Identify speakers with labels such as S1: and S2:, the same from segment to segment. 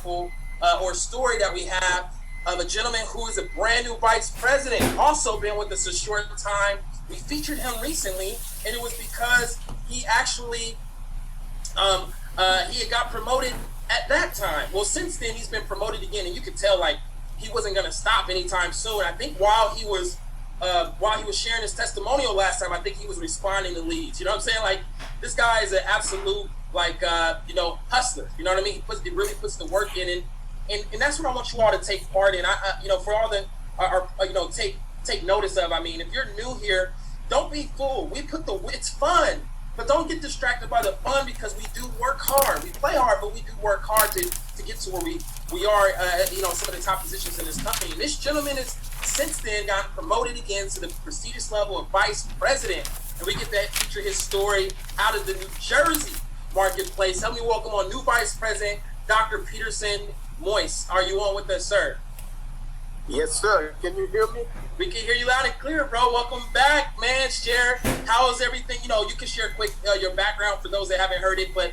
S1: example or story that we have of a gentleman who is a brand new vice president, also been with us a short time. We featured him recently, and it was because he actually he had got promoted at that time. Well, since then he's been promoted again, and you could tell like he wasn't going to stop anytime soon. I think while he was sharing his testimonial last time, I think he was responding to leads. You know what I'm saying? Like, this guy is an absolute hustler. You know what I mean? He really puts the work in, and that's what I want you all to take part in. For all the take notice of. I mean, if you're new here, don't be fooled. It's fun, but don't get distracted by the fun, because we do work hard. We play hard, but we do work hard to get to where we are. Some of the top positions in this company. And this gentleman has since then gotten promoted again to the prestigious level of vice president, and we get to feature his story out of the New Jersey marketplace. Help me welcome on new vice president, Dr. Peterson Moise. Are you on with us, sir?
S2: Yes, sir. Can you hear me?
S1: We can hear you loud and clear, bro. Welcome back, man. Share how is everything. You can share quick your background for those that haven't heard it, but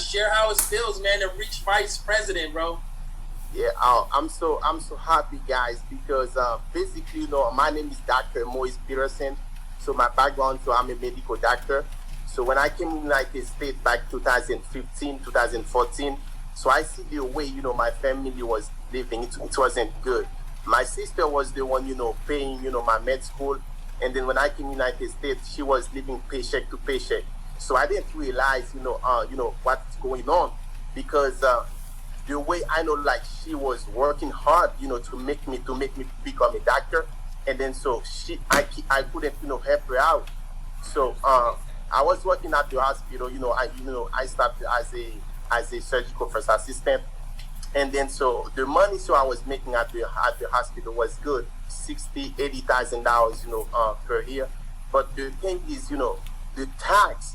S1: share how it feels, man, to reach vice president, bro.
S2: Yeah, I'm so happy, guys, because basically, my name is Dr. Moise Peterson. So my background, so I'm a medical doctor. So when I came in the United States back 2015, 2014, so I see the way, my family was living. It wasn't good. My sister was the one, paying, my med school. And then when I came to the United States, she was living paycheck to paycheck. So I didn't realize, what's going on, because the way I know, like, she was working hard, to make me become a doctor. And then so I couldn't, help her out. So I was working at the hospital, I started as a surgical first assistant. And then so the money I was making at the hospital was good, $80,000, per year. But the thing is, the tax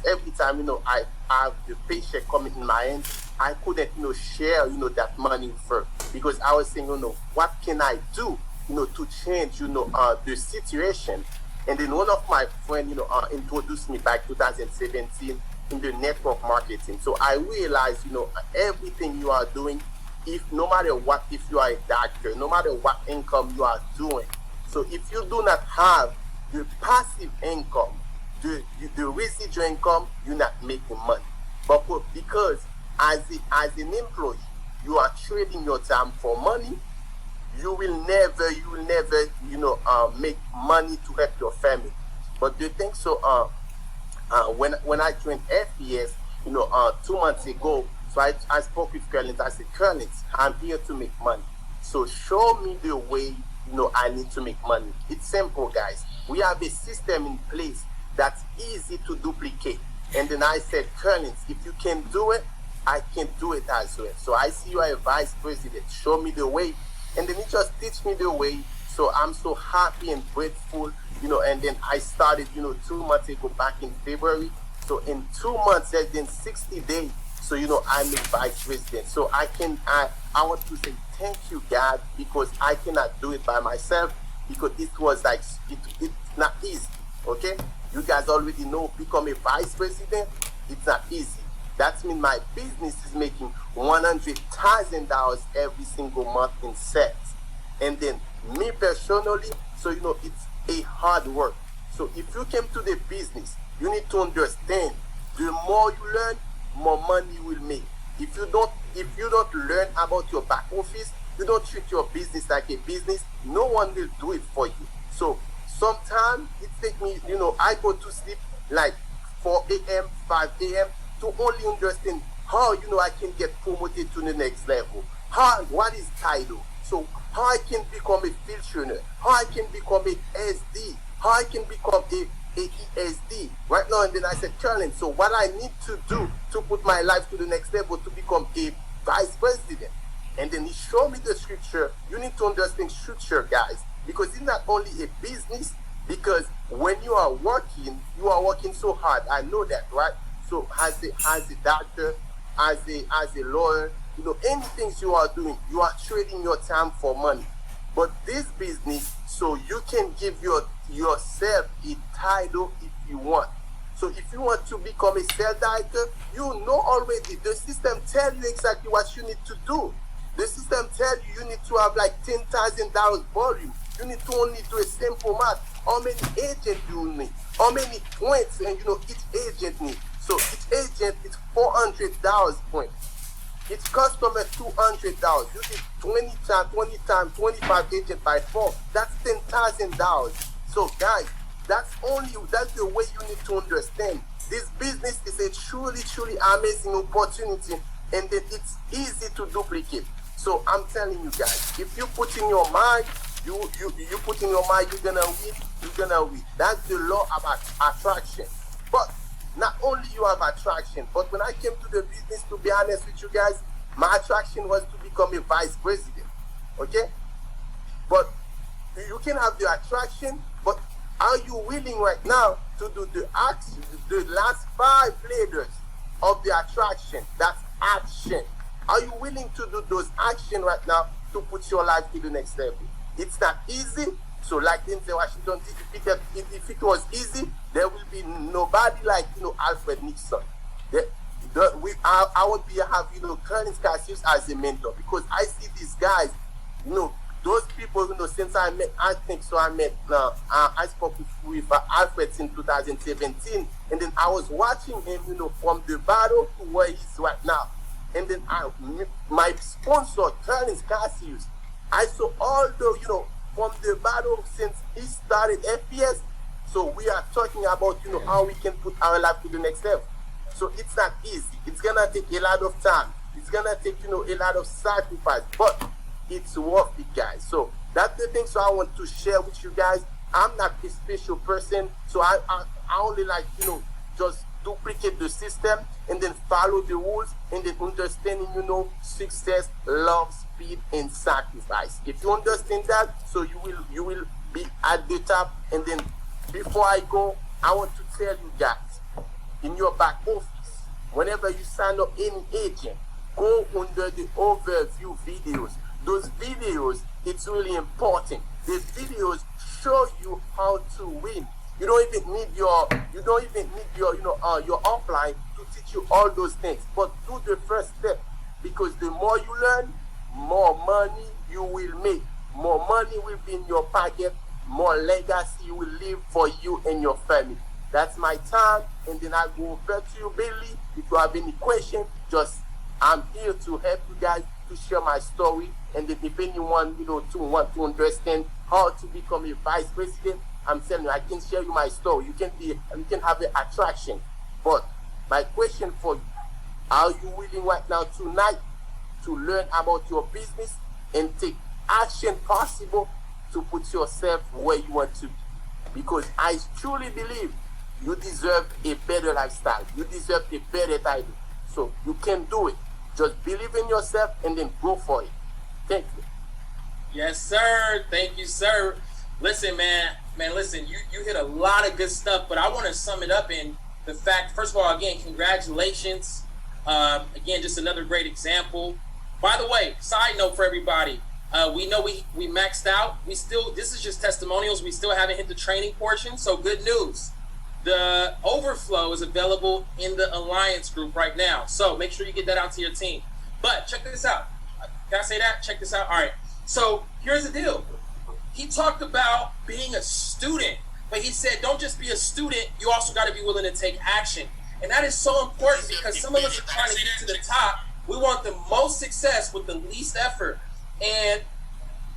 S2: every time, I have the paycheck coming in my hand, I couldn't, share, that money with her, because I was saying, what can I do, to change, the situation. And then one of my friends, introduced me back 2017 in the network marketing. So I realized, everything you are doing, no matter what, if you are a doctor, no matter what income you are doing. So if you do not have the passive income, the residual income, you're not making money. But because as an employee, you are trading your time for money, you will never, make money to help your family. But do you think so? When I joined FPS, 2 months ago, so I spoke with Curlins. I said, Curlins, I'm here to make money. So show me the way, I need to make money. It's simple, guys. We have a system in place that's easy to duplicate. And then I said, Curlins, if you can do it, I can do it as well. So I see you are a vice president. Show me the way. And then he just teach me the way. So I'm so happy and grateful, and then I started, 2 months ago back in February. So in 2 months, less than 60 days, so, I'm a vice president. So I want to say thank you, God, because I cannot do it by myself, because it was like, it's not easy, okay? You guys already know, become a vice president, it's not easy. That means my business is making $100,000 every single month in sales. And then me personally, so it's a hard work. So if you came to the business, you need to understand, the more you learn, more money you will make. If you don't learn about your back office, you don't treat your business like a business, no one will do it for you. So sometimes it takes me, I go to sleep like 4 a.m., 5 a.m. to only understand how, I can get promoted to the next level. What is title? So how I can become a field trainer, how I can become a SD, how I can become a ESD. Right now, and then I said, Curlin, so what I need to do to put my life to the next level to become a vice president. And then he showed me the scripture. You need to understand scripture, guys, because it's not only a business, because when you are working so hard. I know that, right? So as a doctor, as a lawyer, anything you are doing, you are trading your time for money. But this business, so you can give yourself a title if you want. So if you want to become a sales director, you know already. The system tell you exactly what you need to do. The system tell you need to have like $10,000 volume. You need to only do a simple math. How many agents you need? How many points? And each agent needs. So each agent is $400 point. Each customer $200. You did 20 times, 25 agents by 4. That's $10,000. So guys, that's the way you need to understand. This business is a truly amazing opportunity, and then it's easy to duplicate. So I'm telling you guys, if you put in your mind, you put in your mind, you're gonna win. That's the law about attraction. But not only you have attraction, but when I came to the business, to be honest with you guys, my attraction was to become a vice president. Okay? But you can have the attraction, but are you willing right now to do the action, the last 5 letters of the attraction? That's action. Are you willing to do those action right now to put your life to the next level? It's not easy. So like Denzel Washington did, if it was easy, there will be nobody like Alfred Nixon. I would have Colonel Cassius as a mentor, because I see these guys, those people, since I spoke with Alfred in 2017, and then I was watching him, from the battle to where he's right now. And then my sponsor, Colonel Cassius, I saw all the, from the battle since he started FPS. So we are talking about, how we can put our life to the next level. So it's not easy. It's gonna take a lot of time. It's gonna take, a lot of sacrifice, but it's worth it, guys. So that's the thing. So I want to share with you guys. I'm not a special person, so I only like, just duplicate the system and then follow the rules, and then understanding, success, love, speed, and sacrifice. If you understand that, so you will be at the top. And then before I go, I want to tell you guys, in your back office, whenever you sign up any agent, go under the overview videos. Those videos, it's really important. The videos show you how to win. You don't even need your offline to teach you all those things. But do the first step, because the more you learn, more money you will make. More money will be in your pocket. More legacy will live for you and your family. That's my time, and then I go back to you, Billy. If you have any question, I'm here to help you guys, to share my story. And then if anyone, to want to understand how to become a vice president, I'm telling you, I can share you my story. You can have an attraction. But my question for you, are you willing right now tonight to learn about your business and take action possible to put yourself where you want to be? Because I truly believe you deserve a better lifestyle. You deserve a better title. So you can do it. Just believe in yourself and then go for it. Thank you.
S1: Yes, sir. Thank you, sir. Listen, man, listen, you hit a lot of good stuff, but I want to sum it up in the fact, first of all, again, congratulations. Again, just another great example. By the way, side note for everybody, we know we maxed out. This is just testimonials. We still haven't hit the training portion. So good news. The overflow is available in the Alliance group right now. So make sure you get that out to your team. But check this out. Can I say that? Check this out. All right. So here's the deal. He talked about being a student, but he said, don't just be a student. You also got to be willing to take action. And that is so important, because some of us are trying to get to the top. We want the most success with the least effort. And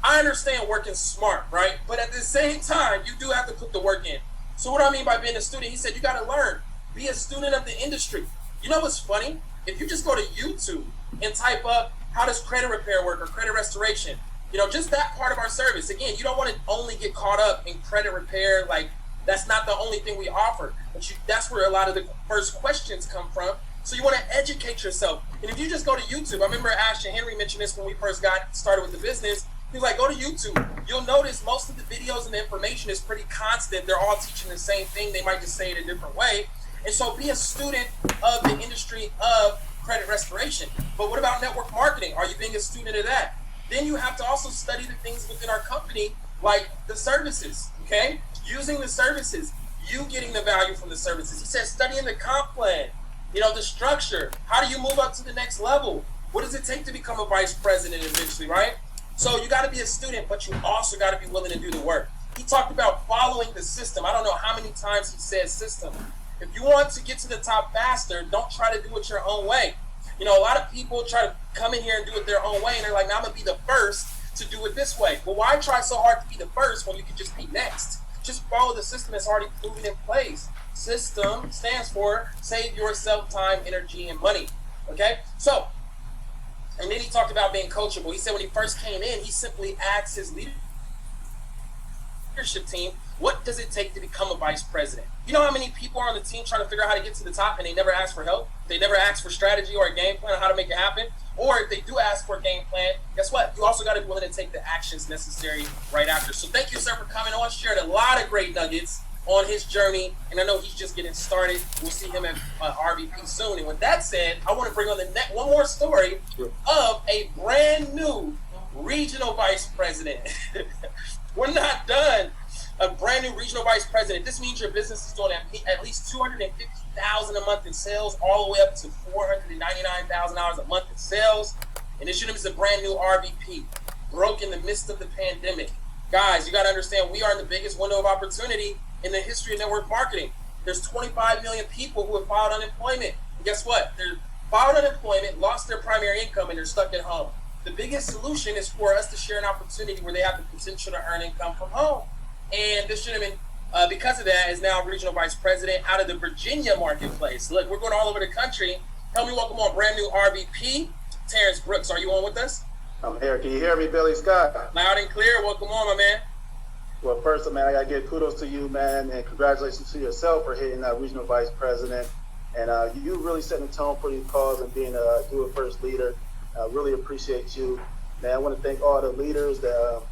S1: I understand working smart, right? But at the same time, you do have to put the work in. So what I mean by being a student, he said, you got to learn. Be a student of the industry. You know what's funny? If you just go to YouTube and type up, how does credit repair work or credit restoration? Just that part of our service. Again, you don't want to only get caught up in credit repair. Like, that's not the only thing we offer. But that's where a lot of the first questions come from. So you want to educate yourself. And if you just go to YouTube, I remember Ashton Henry mentioned this when we first got started with the business. He was like, go to YouTube. You'll notice most of the videos and the information is pretty constant. They're all teaching the same thing. They might just say it a different way. And so be a student of the industry of credit restoration. But what about network marketing? Are you being a student of that? Then you have to also study the things within our company, like the services, okay? Using the services. you getting the value from the services. He said studying the comp plan, the structure. How do you move up to the next level? What does it take to become a vice president eventually, right? So you got to be a student, but you also got to be willing to do the work. He talked about following the system. I don't know how many times he said system. If you want to get to the top faster, don't try to do it your own way. A lot of people try to come in here and do it their own way, and they're like, "Now I'm going to be the first to do it this way." Well, why try so hard to be the first when you can just be next? Just follow the system that's already proven in place. System stands for save yourself time, energy, and money. Okay? So, and then he talked about being coachable. He said when he first came in, he simply asked his leadership team, what does it take to become a vice president? You know how many people are on the team trying to figure out how to get to the top and they never ask for help? They never ask for strategy or a game plan on how to make it happen? Or if they do ask for a game plan, guess what? You also got to be willing to take the actions necessary right after. So thank you, sir, for coming on. Shared a lot of great nuggets on his journey, and I know he's just getting started. We'll see him at RVP soon. And with that said, I want to bring on the one more story of a brand new regional vice president. We're not done. A brand new regional vice president. This means your business is doing at least $250,000 a month in sales, all the way up to $499,000 a month in sales. And this unit is a brand new RVP, broke in the midst of the pandemic. Guys, you got to understand, we are in the biggest window of opportunity in the history of network marketing. There's 25 million people who have filed unemployment. And guess what? They're filed unemployment, lost their primary income, and they're stuck at home. The biggest solution is for us to share an opportunity where they have the potential to earn income from home. And this gentleman, because of that, is now regional vice president out of the Virginia marketplace. Look, we're going all over the country. Help me welcome on brand new RVP, Terrence Brooks. Are you on with us?
S3: I'm here. Can you hear me, Billy Scott?
S1: Loud and clear. Welcome on, my man.
S3: Well, first, man, I got to give kudos to you, man, and congratulations to yourself for hitting that regional vice president. And you really setting the tone for these calls and being a do-it-first leader. I really appreciate you. Man, I want to thank all the leaders that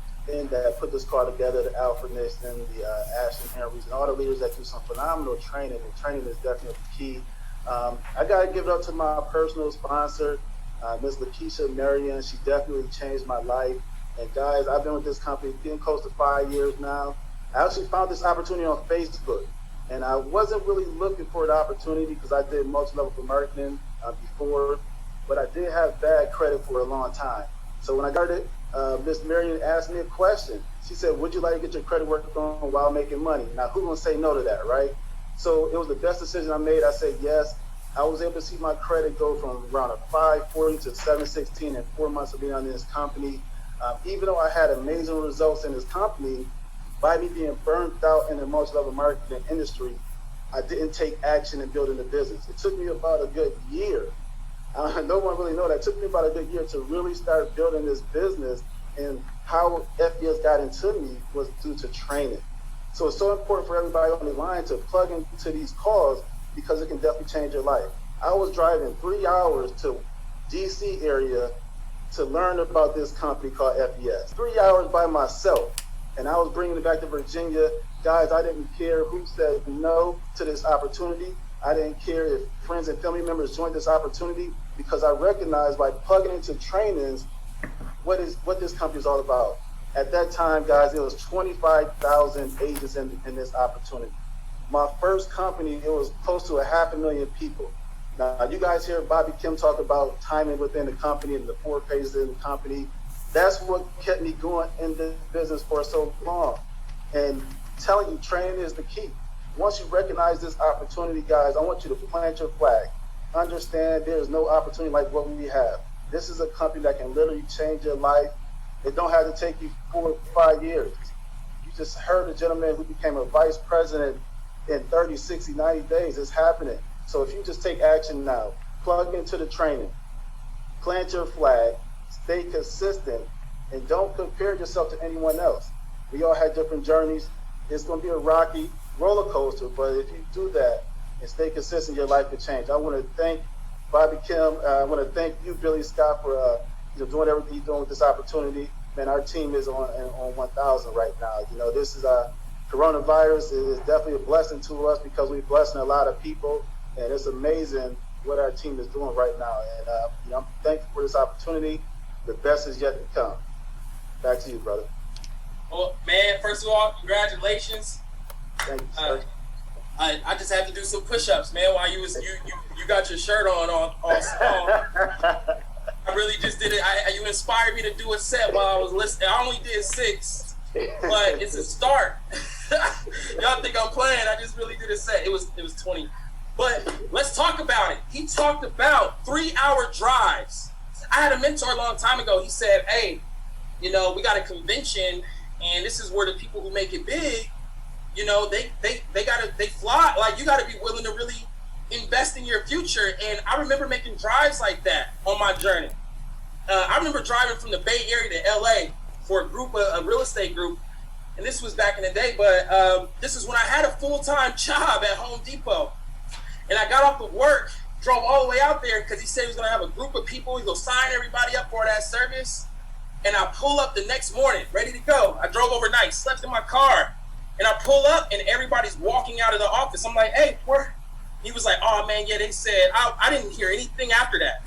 S3: put this call together, the Alfred Nixon, the Ashton Henrys, and all the leaders that do some phenomenal training. And training is definitely key. I got to give it up to my personal sponsor, Ms. Lakeisha Marion. She definitely changed my life. And guys, I've been with this company getting close to 5 years now. I actually found this opportunity on Facebook. And I wasn't really looking for the opportunity because I did multi-level marketing before, but I did have bad credit for a long time. So when I got it, Ms. Marion asked me a question. She said, would you like to get your credit work on while making money? Now, who's going to say no to that, right? So it was the best decision I made. I said yes. I was able to see my credit go from around a 540 to 716 in 4 months of being on this company. Even though I had amazing results in this company, by me being burnt out in the multi-level marketing industry, I didn't take action in building the business. It took me about a good year. No one really knows that. It took me about a good year to really start building this business, and how FBS got into me was due to training. So it's so important for everybody on the line to plug into these calls because it can definitely change your life. I was driving 3 hours to DC area to learn about this company called FBS. 3 hours by myself. And I was bringing it back to Virginia. Guys, I didn't care who said no to this opportunity. I didn't care if friends and family members joined this opportunity, because I recognized by plugging into trainings what this company is all about. At that time, guys, it was 25,000 agents in this opportunity. My first company, it was close to 500,000 people. Now, you guys hear Bobby Kim talk about timing within the company and the 4 pages in the company. That's what kept me going in this business for so long. And telling you, training is the key. Once you recognize this opportunity, guys, I want you to plant your flag. Understand there's no opportunity like what we have. This is a company that can literally change your life. It don't have to take you 4 or 5 years. You just heard a gentleman who became a vice president in 30, 60, 90 days. It's happening. So if you just take action now, plug into the training, plant your flag, stay consistent, and don't compare yourself to anyone else. We all had different journeys. It's going to be a rocky roller coaster, but if you do that and stay consistent, your life could change. I want to thank Bobby Kim. I want to thank you, Billy Scott, for doing everything you're doing with this opportunity. Man, our team is on 1,000 right now. This is coronavirus is definitely a blessing to us because we're blessing a lot of people, and it's amazing what our team is doing right now. And I'm thankful for this opportunity. The best is yet to come. Back to you, brother.
S1: Well, man, first of all, congratulations.
S3: Thank you, sir.
S1: I just had to do some push-ups, man, while you got your shirt on all small. I really just did it. You inspired me to do a set while I was listening. I only did 6, but it's a start. Y'all think I'm playing? I just really did a set. It was 20. But let's talk about it. He talked about 3-hour drives. I had a mentor a long time ago. He said, "Hey, we got a convention, and this is where the people who make it big, they fly. Like, you gotta be willing to really invest in your future." And I remember making drives like that on my journey. I remember driving from the Bay Area to LA for a real estate group, and this was back in the day, but this is when I had a full-time job at Home Depot. And I got off of work, drove all the way out there because he said he was gonna have a group of people, he's gonna sign everybody up for that service. And I pull up the next morning, ready to go. I drove overnight, slept in my car, and I pull up and everybody's walking out of the office. I'm like, "Hey, where?" He was like, "Oh man, yeah, they said," I didn't hear anything after that.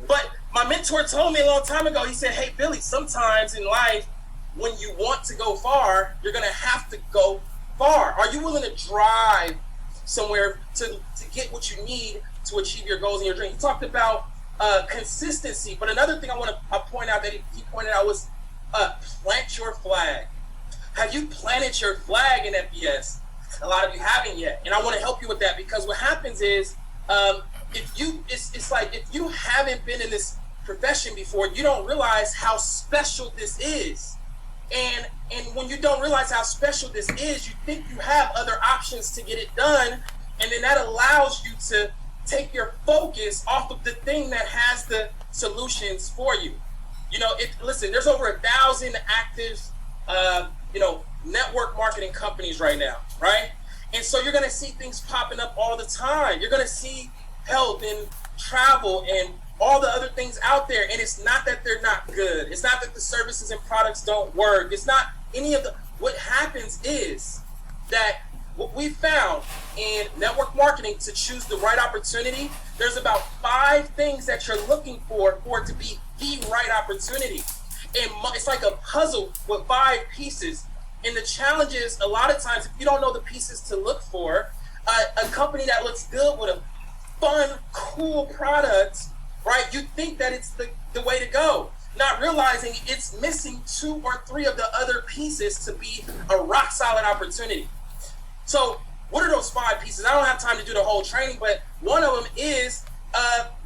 S1: But my mentor told me a long time ago, he said, "Hey, Billy, sometimes in life, when you want to go far, you're going to have to go far. Are you willing to drive somewhere to get what you need to achieve your goals and your dreams?" He talked about consistency. But another thing I want to point out that he pointed out was plant your flag. Have you planted your flag in FBS? A lot of you haven't yet. And I want to help you with that, because what happens is, it's like if you haven't been in this profession before, you don't realize how special this is. And when you don't realize how special this is, you think you have other options to get it done, and then that allows you to take your focus off of the thing that has the solutions for you. Listen, there's over 1,000 active network marketing companies right now, right? And so you're gonna see things popping up all the time. You're gonna see health and travel and all the other things out there, and it's not that they're not good. It's not that the services and products don't work. It's not any of what happens is that what we found in network marketing, to choose the right opportunity, there's about 5 things that you're looking for it to be the right opportunity. And it's like a puzzle with 5 pieces. And the challenge is, a lot of times, if you don't know the pieces to look for, a company that looks good with a fun, cool product, right? You think that it's the way to go, not realizing it's missing 2 or 3 of the other pieces to be a rock solid opportunity. So what are those 5 pieces? I don't have time to do the whole training, but one of them is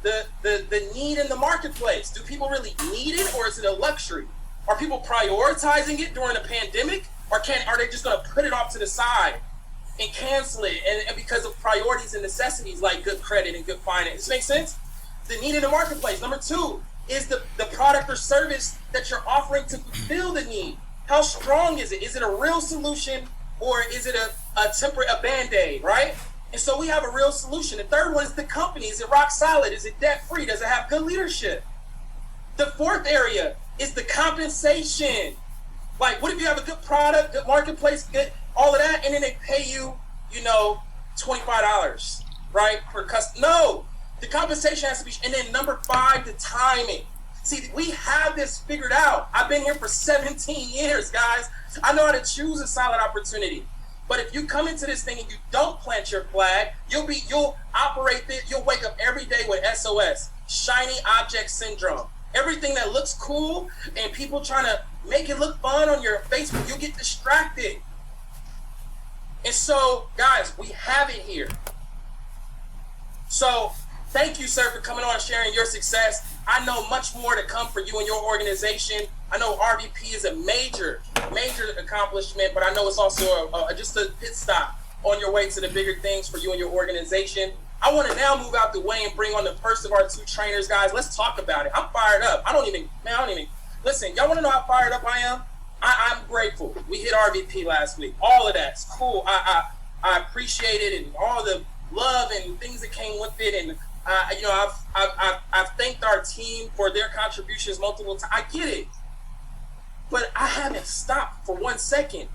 S1: the need in the marketplace. Do people really need it, or is it a luxury? Are people prioritizing it during a pandemic, or are they just going to put it off to the side and cancel it, and because of priorities and necessities like good credit and good finance? Does this make sense? The need in the marketplace. Number 2 is the product or service that you're offering to fulfill the need. How strong is it? Is it a real solution, or is it a Band-Aid, right? And so we have a real solution. The third one is the company. Is it rock solid? Is it debt-free? Does it have good leadership? The 4th area is the compensation. Like, what if you have a good product, good marketplace, good all of that, and then they pay you, $25, right, per customer? No, the compensation has to be. And then number 5, the timing. See, we have this figured out. I've been here for 17 years, guys. I know how to choose a solid opportunity. But if you come into this thing and you don't plant your flag, you'll operate it. You'll wake up every day with SOS, shiny object syndrome. Everything that looks cool and people trying to make it look fun on your Facebook, you get distracted. And so, guys, we have it here. So thank you, sir, for coming on and sharing your success. I know much more to come for you and your organization. I know RVP is a major accomplishment, but I know it's also just a pit stop on your way to the bigger things for you and your organization. I want to now move out the way and bring on the first of our 2 trainers, guys. Let's talk about it. I'm fired up. I don't even, listen, y'all want to know how fired up I am? I'm grateful. We hit RVP last week. All of that's cool. I appreciate it, and all the love and things that came with it. And I've thanked our team for their contributions multiple times. I get it, but I haven't stopped for 1 second.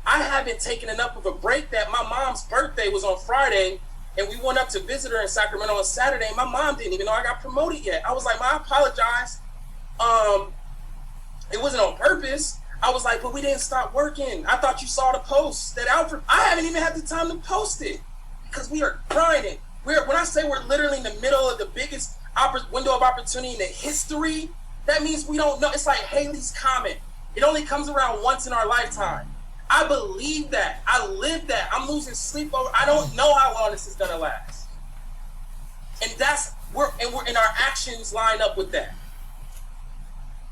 S1: I haven't taken enough of a break. That my mom's birthday was on Friday, and we went up to visit her in Sacramento on Saturday. My mom didn't even know I got promoted yet. I was like, "Ma, I apologize. It wasn't on purpose. I was like, but we didn't stop working. I thought you saw the post that Alfred, I haven't even had the time to post it because we are grinding. When I say we're literally in the middle of the biggest window of opportunity in the history, that means we don't know. It's like Haley's Comet. It only comes around once in our lifetime. I believe that. I live that. I'm losing sleep over. I don't know how long this is gonna last. And our actions line up with that.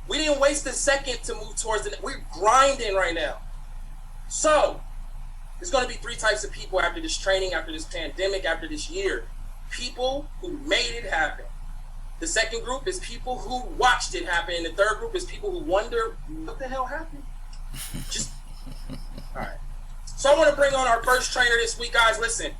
S1: We didn't waste a second to move towards it. We're grinding right now. So there's going to be 3 types of people after this training, after this pandemic, after this year. People who made it happen. The second group is people who watched it happen. And the third group is people who wonder what the hell happened. All right. So I want to bring on our first trainer this week, guys. Listen,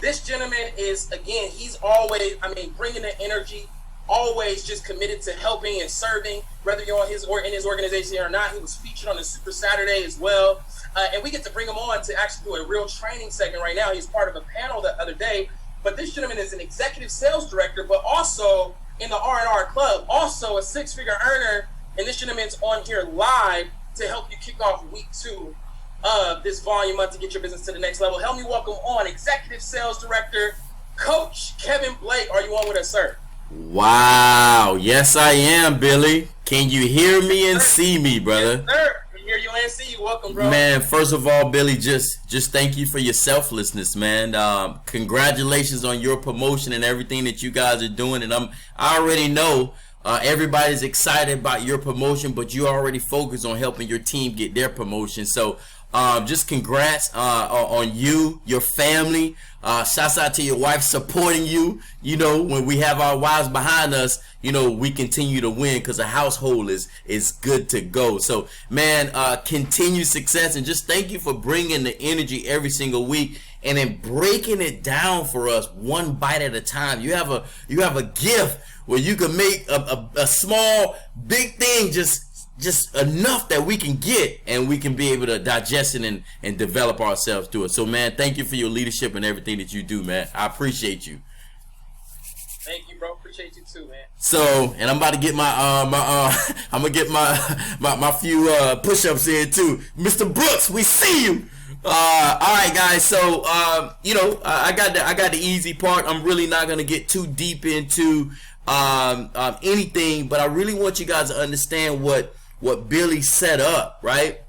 S1: this gentleman is, again, he's always, bringing the energy, always just committed to helping and serving, whether you're on his or in his organization or not. He was featured on the Super Saturday as well. And we get to bring him on to actually do a real training segment right now. He's part of a panel the other day. But this gentleman is an executive sales director, but also in the R&R Club, also a 6-figure earner. And this gentleman's on here live to help you kick off week 2 of this volume month to get your business to the next level. Help me welcome on executive sales director, Coach Kevin Blake. Are you on with us, sir?
S4: Wow. Yes, I am, Billy. Can you hear me and see me, brother?
S1: Yes, sir. Can hear you and see you. Welcome, bro.
S4: Man, first of all, Billy, just thank you for your selflessness, man. Congratulations on your promotion and everything that you guys are doing. And I already know everybody's excited about your promotion, but you already focused on helping your team get their promotion. So just congrats on you, your family. Shouts out to your wife supporting you. You know, when we have our wives behind us, you know, we continue to win because the household is good to go. So, man, continued success, and just thank you for bringing the energy every single week and then breaking it down for us one bite at a time. You have a gift where you can make a small, big thing just enough that we can get and we can be able to digest it and develop ourselves through it. So, man, thank you for your leadership and everything that you do, man. I appreciate you.
S1: Thank you, bro. Appreciate you too, man.
S4: So, and I'm about to get I'm gonna get my few push-ups in too. Mr. Brooks, we see you. All right, guys. So, you know, I got the easy part. I'm really not gonna get too deep into anything, but I really want you guys to understand what Billy set up, right?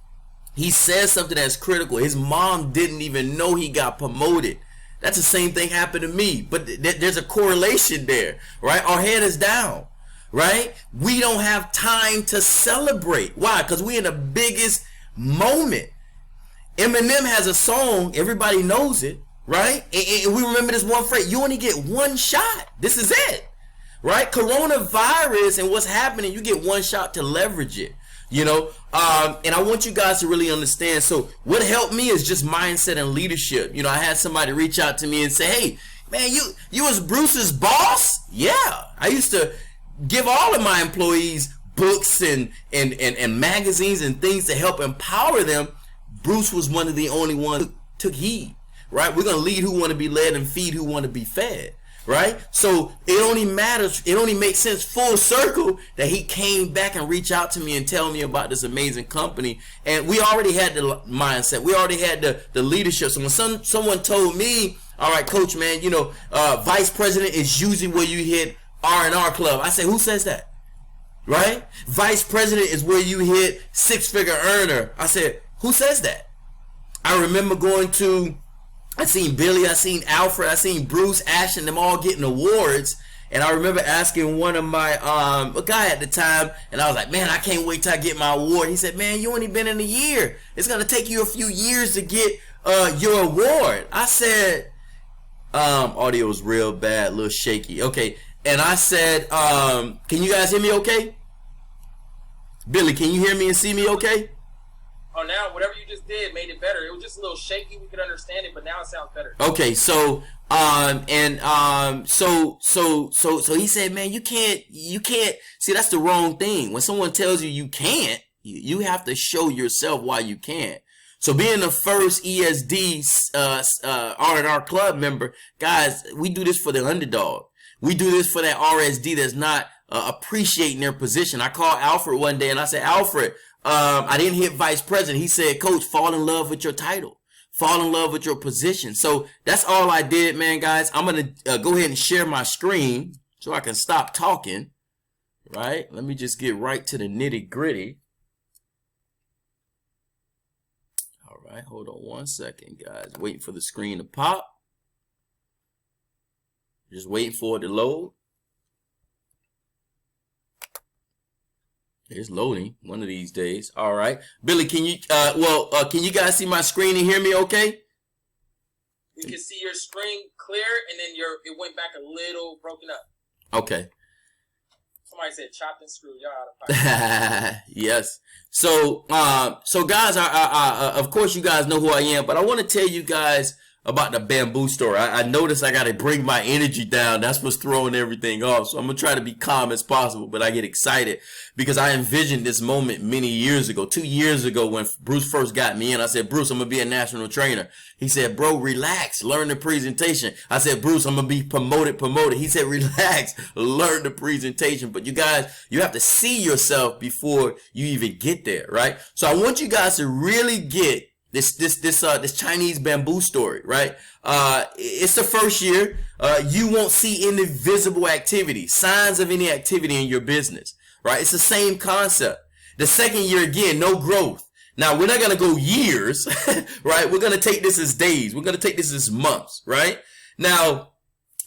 S4: He says something that's critical. His mom didn't even know he got promoted. That's the same thing happened to me, but there's a correlation there, right? Our head is down, right? We don't have time to celebrate. Why? Because we're in the biggest moment. Eminem has a song, everybody knows it, right? And we remember this one phrase, you only get one shot. This is it, right? Coronavirus and what's happening, you get one shot to leverage it. You know, and I want you guys to really understand. So what helped me is just mindset and leadership. You know, I had somebody reach out to me and say, hey, man, you was Bruce's boss? Yeah. I used to give all of my employees books and magazines and things to help empower them. Bruce was one of the only ones who took heed, right? We're going to lead who want to be led and feed who want to be fed. Right? So it only matters, it only makes sense full circle that he came back and reached out to me and tell me about this amazing company. And we already had the mindset. We already had the leadership. So when someone told me, all right, coach, man, you know, vice president is usually where you hit R&R Club. I said, who says that? Right? Vice president is where you hit 6-figure earner. I said, who says that? I remember going to, I seen Billy, I seen Alfred, I seen Bruce, Ashton, them all getting awards. And I remember asking one of my, a guy at the time, and I was like, man, I can't wait till I get my award. He said, man, you only been in a year. It's going to take you a few years to get your award. I said, audio is real bad, a little shaky. Okay. And I said, can you guys hear me okay? Billy, can you hear me and see me okay?
S1: Oh, now whatever you just did made it better. It was just a little shaky. We could understand it, but now it sounds better.
S4: Okay, so so he said, man, you can't see, that's the wrong thing. When someone tells you you can't, you have to show yourself why you can't. So being the first ESD R&R Club member, guys, we do this for the underdog. We do this for that RSD that's not appreciating their position. I called Alfred one day and I said, Alfred, I didn't hit vice president. He said, coach, fall in love with your title. Fall in love with your position. So that's all I did, man, guys. I'm going to go ahead and share my screen so I can stop talking, right? Let me just get right to the nitty gritty. All right, hold on one second, guys. Waiting for the screen to pop. Just waiting for it to load. It's loading one of these days. All right. Billy, can you, can you guys see my screen and hear me okay?
S1: We can see your screen clear, and then it went back a little broken up.
S4: Okay.
S1: Somebody said chopped and screwed. Y'all out of pocket.
S4: Yes. So guys, of course you guys know who I am, but I want to tell you guys about the bamboo story. I noticed I got to bring my energy down. That's what's throwing everything off. So I'm going to try to be calm as possible, but I get excited because I envisioned this moment many years ago. 2 years ago when Bruce first got me in, I said, Bruce, I'm going to be a national trainer. He said, bro, relax, learn the presentation. I said, Bruce, I'm going to be promoted. He said, relax, learn the presentation. But you guys, you have to see yourself before you even get there, right? So I want you guys to really get this Chinese bamboo story, right? It's the first year. You won't see any visible activity, signs of any activity in your business, right? It's the same concept. The second year, again, no growth. Now, we're not going to go years, right? We're going to take this as days. We're going to take this as months, right? Now,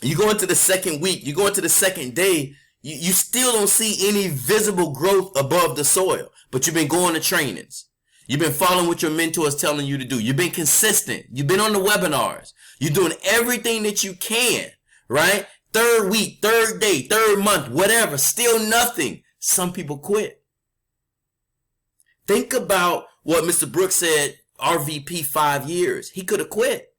S4: you go into the second week, you go into the second day, you still don't see any visible growth above the soil, but you've been going to trainings. You've been following what your mentor is telling you to do. You've been consistent. You've been on the webinars. You're doing everything that you can, right? Third week, third day, third month, whatever, still nothing. Some people quit. Think about what Mr. Brooks said, RVP 5 years. He could have quit.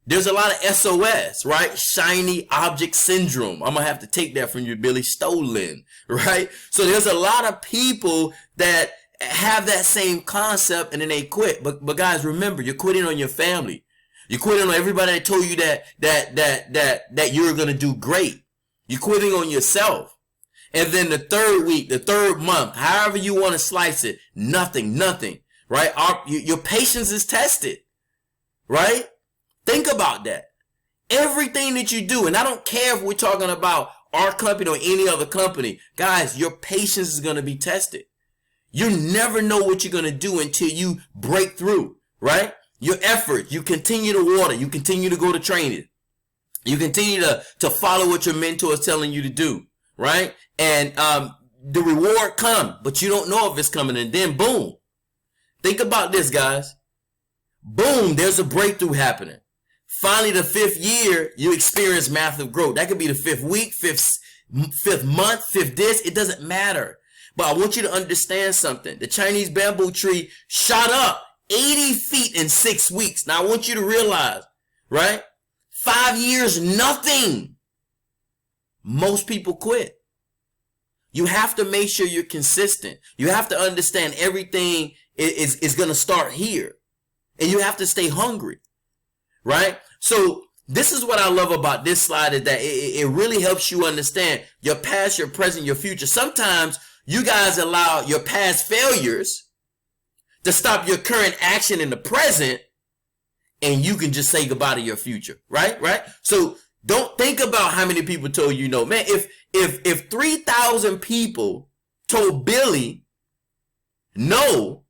S4: There's a lot of SOS, right? Shiny object syndrome. I'm going to have to take that from you, Billy. Stolen, right? So there's a lot of people that have that same concept and then they quit. But guys, remember, you're quitting on your family. You're quitting on everybody that told you that you're going to do great. You're quitting on yourself. And then the third week, the third month, however you want to slice it, nothing, right? Your patience is tested, right? Think about that. Everything that you do, and I don't care if we're talking about our company or any other company, guys, your patience is going to be tested. You never know what you're going to do until you break through, right? Your effort, you continue to water, you continue to go to training. You continue to follow what your mentor is telling you to do, right? And the reward comes, but you don't know if it's coming. And then boom. Think about this, guys. Boom, there's a breakthrough happening. Finally, the 5th year, you experience massive growth. That could be the 5th week, 5th month, 5th this. It doesn't matter. But I want you to understand something. The Chinese bamboo tree shot up 80 feet in 6 weeks. Now, I want you to realize, right? 5 years, nothing. Most people quit. You have to make sure you're consistent. You have to understand everything is going to start here. And you have to stay hungry, right? So this is what I love about this slide is that it really helps you understand your past, your present, your future. Sometimes you guys allow your past failures to stop your current action in the present, and you can just say goodbye to your future, right? Right? So don't think about how many people told you no. Man, if 3,000 people told Billy no,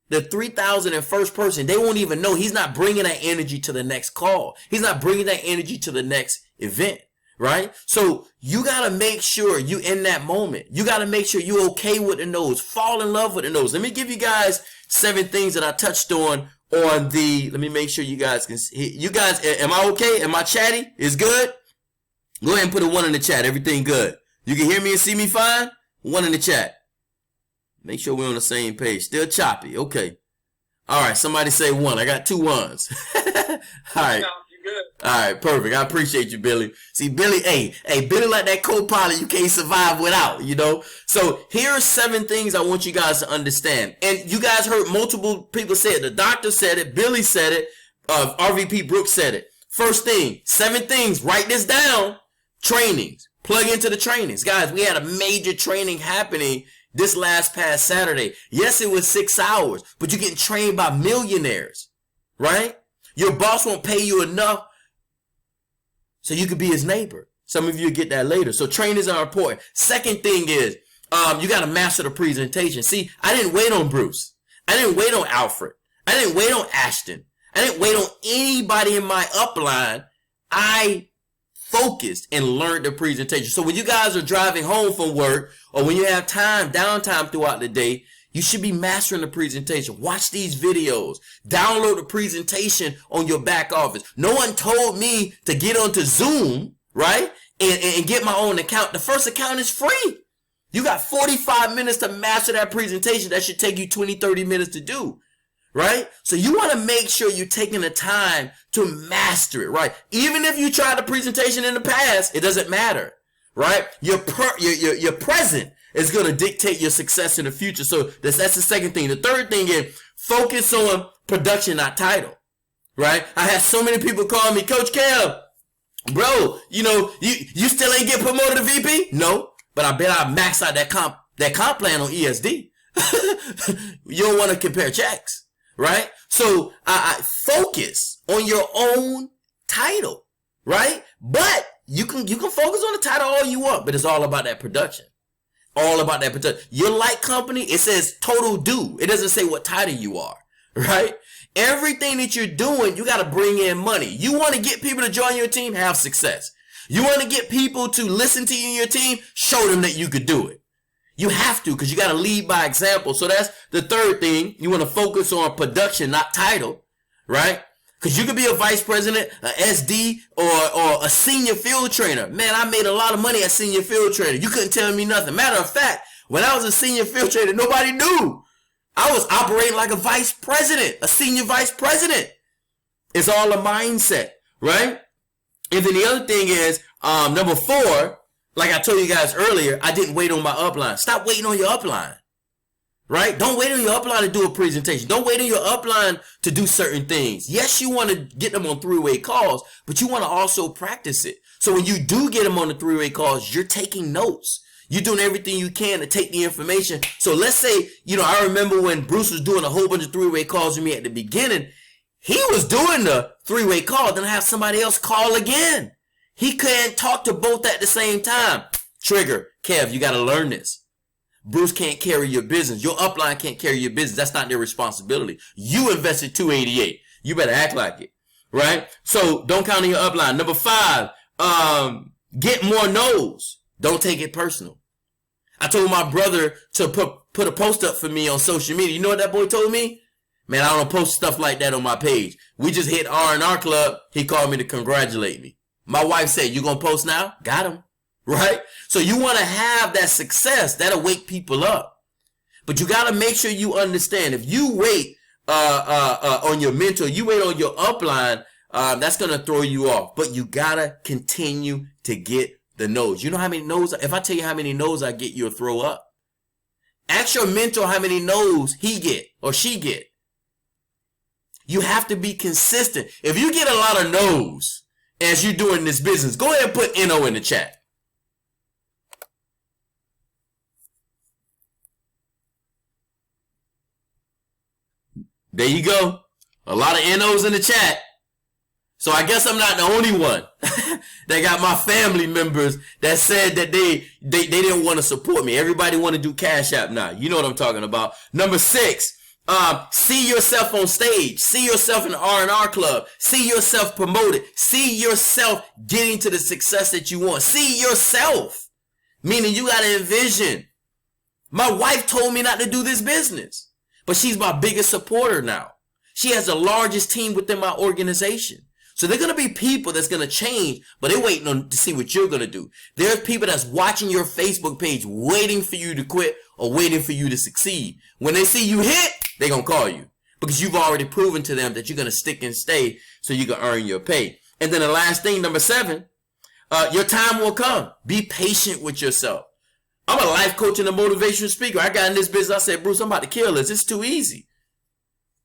S4: the 3,001st person, they won't even know. He's not bringing that energy to the next call. He's not bringing that energy to the next event. Right? So you got to make sure you in that moment. You got to make sure you're okay with the no's. Fall in love with the no's. Let me give you guys 7 things that I touched on the, let me make sure you guys can see. You guys, am I okay? Am I chatty? Is good? Go ahead and put a 1 in the chat. Everything good. You can hear me and see me fine? 1 in the chat. Make sure we're on the same page. Still choppy. Okay. All right. Somebody say 1. I got 2 1s. All right. All right, perfect. I appreciate you, Billy. See, Billy, hey, Billy like that co-pilot you can't survive without, you know? So here are 7 things I want you guys to understand. And you guys heard multiple people say it. The doctor said it. Billy said it. RVP Brooks said it. First thing, 7 things. Write this down. Trainings, Plug into the trainings. Guys, we had a major training happening this past Saturday. Yes, it was 6 hours, but you're getting trained by millionaires, right? Your boss won't pay you enough so you could be his neighbor. Some of you get that later. So trainings are important. Second thing is, you got to master the presentation. See, I didn't wait on Bruce. I didn't wait on Alfred. I didn't wait on Ashton. I didn't wait on anybody in my upline. I focused and learned the presentation. So when you guys are driving home from work or when you have downtime throughout the day, you should be mastering the presentation. Watch these videos. Download the presentation on your back office. No one told me to get onto Zoom, right? And get my own account. The first account is free. You got 45 minutes to master that presentation. That should take you 20, 30 minutes to do. Right? So you want to make sure you're taking the time to master it, right? Even if you tried the presentation in the past, it doesn't matter, right? Your present is going to dictate your success in the future. So that's the second thing. The third thing is focus on production, not title, right? I had so many people call me, Coach Kev, bro, you still ain't get promoted to VP? No, but I bet I max out that comp plan on ESD. You don't want to compare checks. Right? So, I focus on your own title, right? But you can focus on the title all you want, but it's all about that production. All about that production. Your light company, it says total due. It doesn't say what title you are, right? Everything that you're doing, you got to bring in money. You want to get people to join your team, have success. You want to get people to listen to you and your team, show them that you could do it. You have to, because you got to lead by example. So that's the third thing. You want to focus on production, not title, right? Because you could be a vice president, a SD, or a senior field trainer. Man, I made a lot of money as senior field trainer. You couldn't tell me nothing. Matter of fact, when I was a senior field trainer, nobody knew. I was operating like a vice president, a senior vice president. It's all a mindset, right? And then the other thing is, number 4, like I told you guys earlier, I didn't wait on my upline. Stop waiting on your upline, right? Don't wait on your upline to do a presentation. Don't wait on your upline to do certain things. Yes, you want to get them on 3-way calls, but you want to also practice it. So when you do get them on the 3-way calls, you're taking notes. You're doing everything you can to take the information. So let's say, I remember when Bruce was doing a whole bunch of 3-way calls with me at the beginning, he was doing the 3-way call, then I have somebody else call again. He couldn't talk to both at the same time. Trigger, Kev, you got to learn this. Bruce can't carry your business. Your upline can't carry your business. That's not their responsibility. You invested $288. You better act like it, right? So don't count on your upline. Number 5, get more no's. Don't take it personal. I told my brother to put a post up for me on social media. You know what that boy told me? Man, I don't post stuff like that on my page. We just hit R&R Club. He called me to congratulate me. My wife said, you gonna post now? Got him. Right? So you want to have that success. That'll wake people up. But you got to make sure you understand. If you wait on your mentor, you wait on your upline, that's going to throw you off. But you got to continue to get the no's. You know how many no's? If I tell you how many no's I get, you'll throw up. Ask your mentor how many no's he get or she get. You have to be consistent. If you get a lot of no's as you're doing this business, go ahead and put NO in the chat. There you go. A lot of NOs in the chat. So I guess I'm not the only one that got my family members that said that they didn't want to support me. Everybody want to do Cash App now. You know what I'm talking about. Number 6. See yourself on stage. See yourself in the R&R Club. See yourself promoted. See yourself getting to the success that you want. See yourself. Meaning you got to envision. My wife told me not to do this business, but she's my biggest supporter now. She has the largest team within my organization. So they're going to be people that's going to change, but they're waiting on to see what you're going to do. There's people that's watching your Facebook page, waiting for you to quit or waiting for you to succeed. When they see you hit, they're going to call you because you've already proven to them that you're going to stick and stay so you can earn your pay. And then the last thing, number 7, your time will come. Be patient with yourself. I'm a life coach and a motivational speaker. I got in this business. I said, Bruce, I'm about to kill this. It's too easy.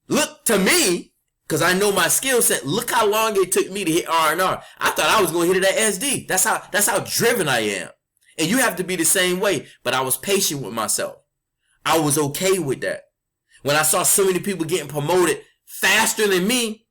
S4: Look to me. Because I know my skill set. Look how long it took me to hit R&R. I thought I was going to hit it at SD. That's how driven I am. And you have to be the same way. But I was patient with myself. I was okay with that. When I saw so many people getting promoted faster than me,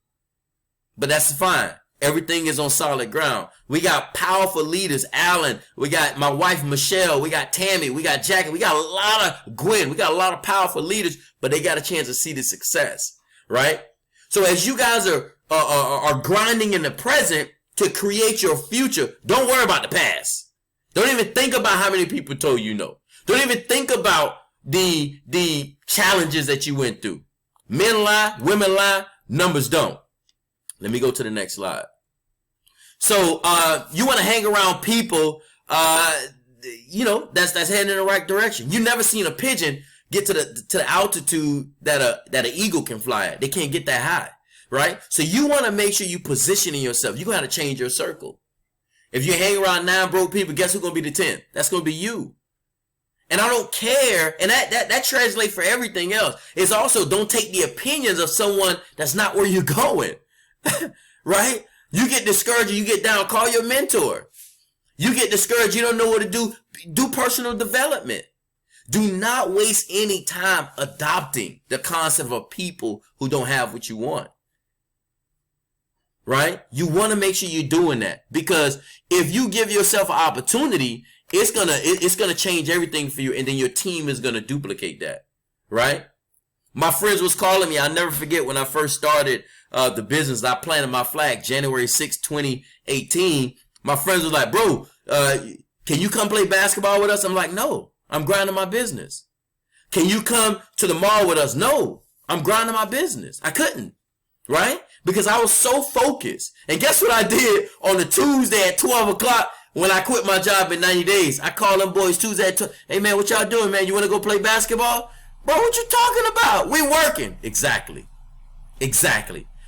S4: but that's fine. Everything is on solid ground. We got powerful leaders. Alan, we got my wife, Michelle, we got Tammy, we got Jackie, we got a lot of Gwen, we got a lot of powerful leaders, but they got a chance to see the success, right? So as you guys are grinding in the present to create your future, don't worry about the past. Don't even think about how many people told you no. Don't even think about the challenges that you went through. Men lie, women lie, numbers don't. Let me go to the next slide. So, you want to hang around people, that's heading in the right direction. You never seen a pigeon get to the altitude that an eagle can fly at. They can't get that high, right? So you want to make sure you positioning yourself. You got to change your circle. If you hang around 9 broke people, guess who's going to be the 10th? That's going to be you. And I don't care. And that translates for everything else. It's also, don't take the opinions of someone that's not where you're going. Right? You get discouraged, you get down, call your mentor. You get discouraged, you don't know what to do, do personal development. Do not waste any time adopting the concept of people who don't have what you want. Right? You want to make sure you're doing that, because if you give yourself an opportunity, it's gonna change everything for you, and then your team is gonna duplicate that. Right? My friends was calling me. I'll never forget when I first started the business. I planted my flag January 6, 2018. My friends was like, bro, can you come play basketball with us? I'm like, no, I'm grinding my business. Can you come to the mall with us? No, I'm grinding my business. I couldn't, right? Because I was so focused. And guess what I did on the Tuesday at 12 o'clock when I quit my job in 90 days? I called them boys Tuesday at 12. Hey, man, what y'all doing, man? You want to go play basketball? Bro, what you talking about? We working. Exactly.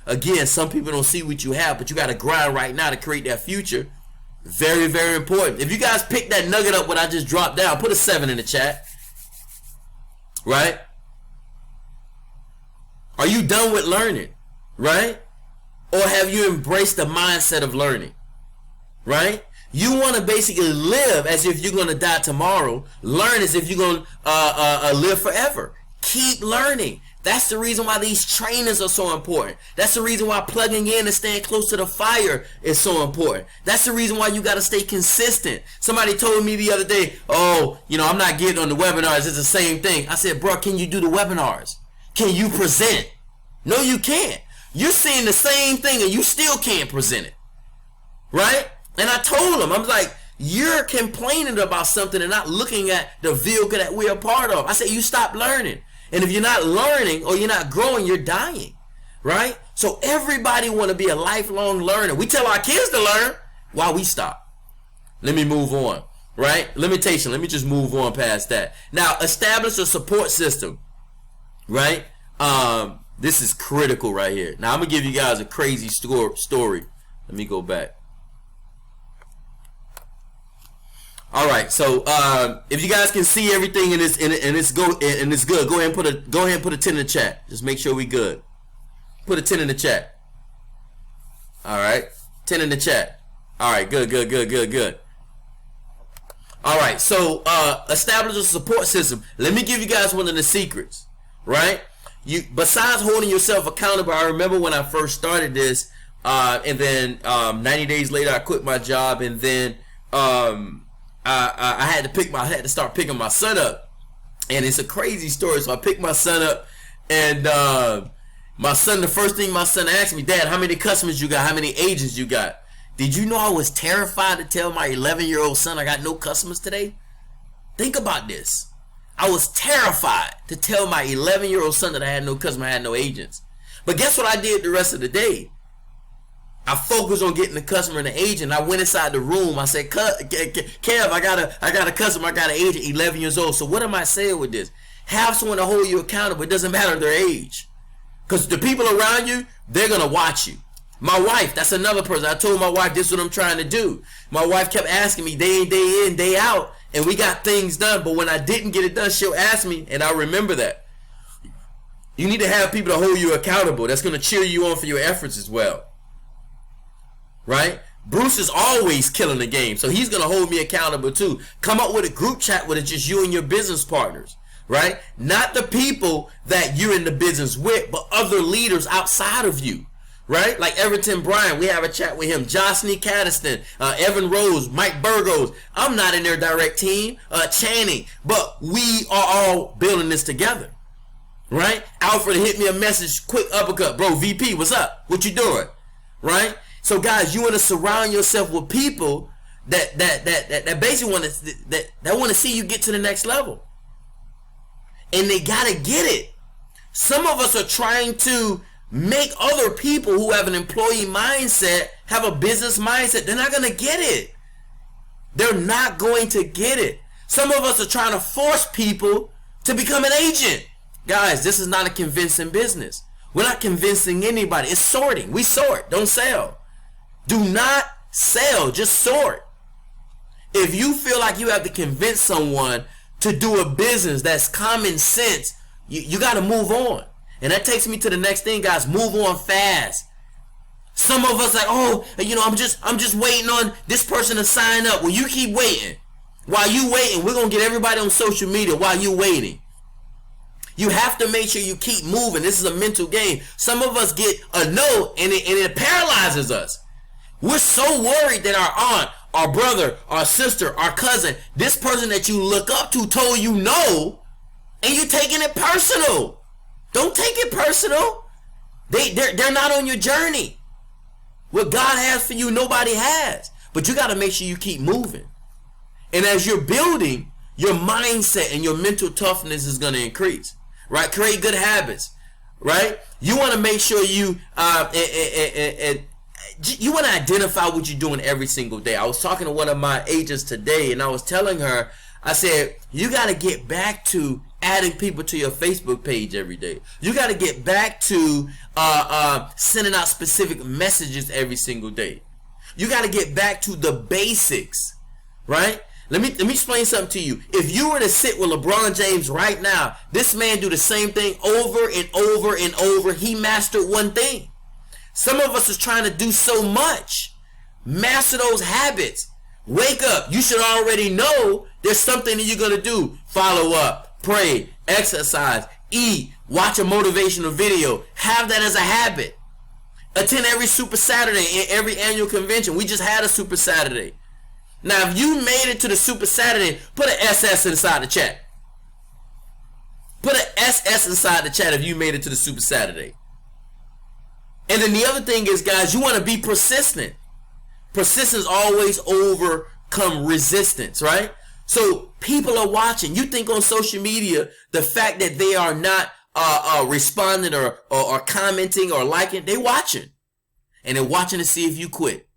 S4: Again, some people don't see what you have, but you got to grind right now to create that future. Very, very important. If you guys pick that nugget up what I just dropped down, put a 7 in the chat. Right? Are you done with learning? Right? Or have you embraced the mindset of learning? Right? You want to basically live as if you're going to die tomorrow. Learn as if you're going to live forever. Keep learning. That's the reason why these trainings are so important. That's the reason why plugging in and staying close to the fire is so important. That's the reason why you got to stay consistent. Somebody told me the other day, oh, I'm not getting on the webinars. It's the same thing. I said, bro, can you do the webinars? Can you present? No, you can't. You're seeing the same thing and you still can't present it. Right? And I told him, I'm like, you're complaining about something and not looking at the vehicle that we're a part of. I said, you stop learning. And if you're not learning or you're not growing, you're dying. Right? So everybody want to be a lifelong learner. We tell our kids to learn while we stop. Let me move on. Right? Limitation. Let me just move on past that. Now, establish a support system. Right? This is critical right here. Now, I'm going to give you guys a crazy story. Let me go back. All right, so if you guys can see everything and it's good, go ahead and put a 10 in the chat. Just make sure we good. Put a 10 in the chat. All right, 10 in the chat. All right, good. All right, so establish a support system. Let me give you guys one of the secrets. Right? Besides holding yourself accountable, I remember when I first started this, and then 90 days later I quit my job, and then I had to start picking my son up, and it's a crazy story. So I picked my son up, and the first thing my son asked me, Dad, how many customers you got? How many agents you got? Did you know I was terrified to tell my 11-year-old son I got no customers today? Think about this. I was terrified to tell my 11-year-old son that I had no customers, I had no agents. But guess what I did the rest of the day? I focused on getting the customer and the agent. I went inside the room. I said, Kev, I got a customer, I got an agent, 11 years old. So what am I saying with this? Have someone to hold you accountable. It doesn't matter their age. Because the people around you, they're going to watch you. My wife, that's another person. I told my wife, this is what I'm trying to do. My wife kept asking me day in, day out, and we got things done. But when I didn't get it done, she'll ask me, and I remember that. You need to have people to hold you accountable. That's going to cheer you on for your efforts as well. Right? Bruce is always killing the game, so he's gonna hold me accountable too. Come up with a group chat with it, just you and your business partners, right? Not the people that you're in the business with, but other leaders outside of you, right? Like Everton Bryan, we have a chat with him. Josney Caddiston, Evan Rose, Mike Burgos. I'm not in their direct team. Channing, but we are all building this together, right? Alfred hit me a message, quick uppercut, bro. VP, what's up? What you doing, right? So guys, you want to surround yourself with people that basically want to see you get to the next level, and they gotta get it. Some of us are trying to make other people who have an employee mindset have a business mindset. They're not gonna get it. They're not going to get it. Some of us are trying to force people to become an agent. Guys, this is not a convincing business. We're not convincing anybody. It's sorting. We sort, don't sell. Do not sell, just sort. If you feel like you have to convince someone to do a business that's common sense, you got to move on. And that takes me to the next thing, guys. Move on fast. Some of us like, oh, you know, I'm just waiting on this person to sign up. Well, you keep waiting. While you waiting, we're going to get everybody on social media while you waiting. You have to make sure you keep moving. This is a mental game. Some of us get a no and it paralyzes us. We're so worried that our aunt, our brother, our sister, our cousin, this person that you look up to told you no, and you're taking it personal. Don't take it personal. They're not on your journey. What God has for you, nobody has. But you got to make sure you keep moving. And as you're building, your mindset and your mental toughness is going to increase. Right? Create good habits. Right? You want to make sure you want to identify what you're doing every single day. I was talking to one of my agents today, and I was telling her, I said, you got to get back to adding people to your Facebook page every day. You got to get back to sending out specific messages every single day. You got to get back to the basics, right? Let me explain something to you. If you were to sit with LeBron James right now, this man do the same thing over and over and over. He mastered one thing. Some of us is trying to do so much. Master those habits. Wake up. You should already know there's something that you're going to do. Follow up, pray, exercise, eat, watch a motivational video. Have that as a habit. Attend every Super Saturday and every annual convention. We just had a Super Saturday. Now, if you made it to the Super Saturday, put an SS inside the chat. Put an SS inside the chat if you made it to the Super Saturday. And then the other thing is, guys, you want to be persistent. Persistence always overcome resistance, right? So people are watching. You think on social media, the fact that they are not responding or commenting or liking, they're watching. And they're watching to see if you quit.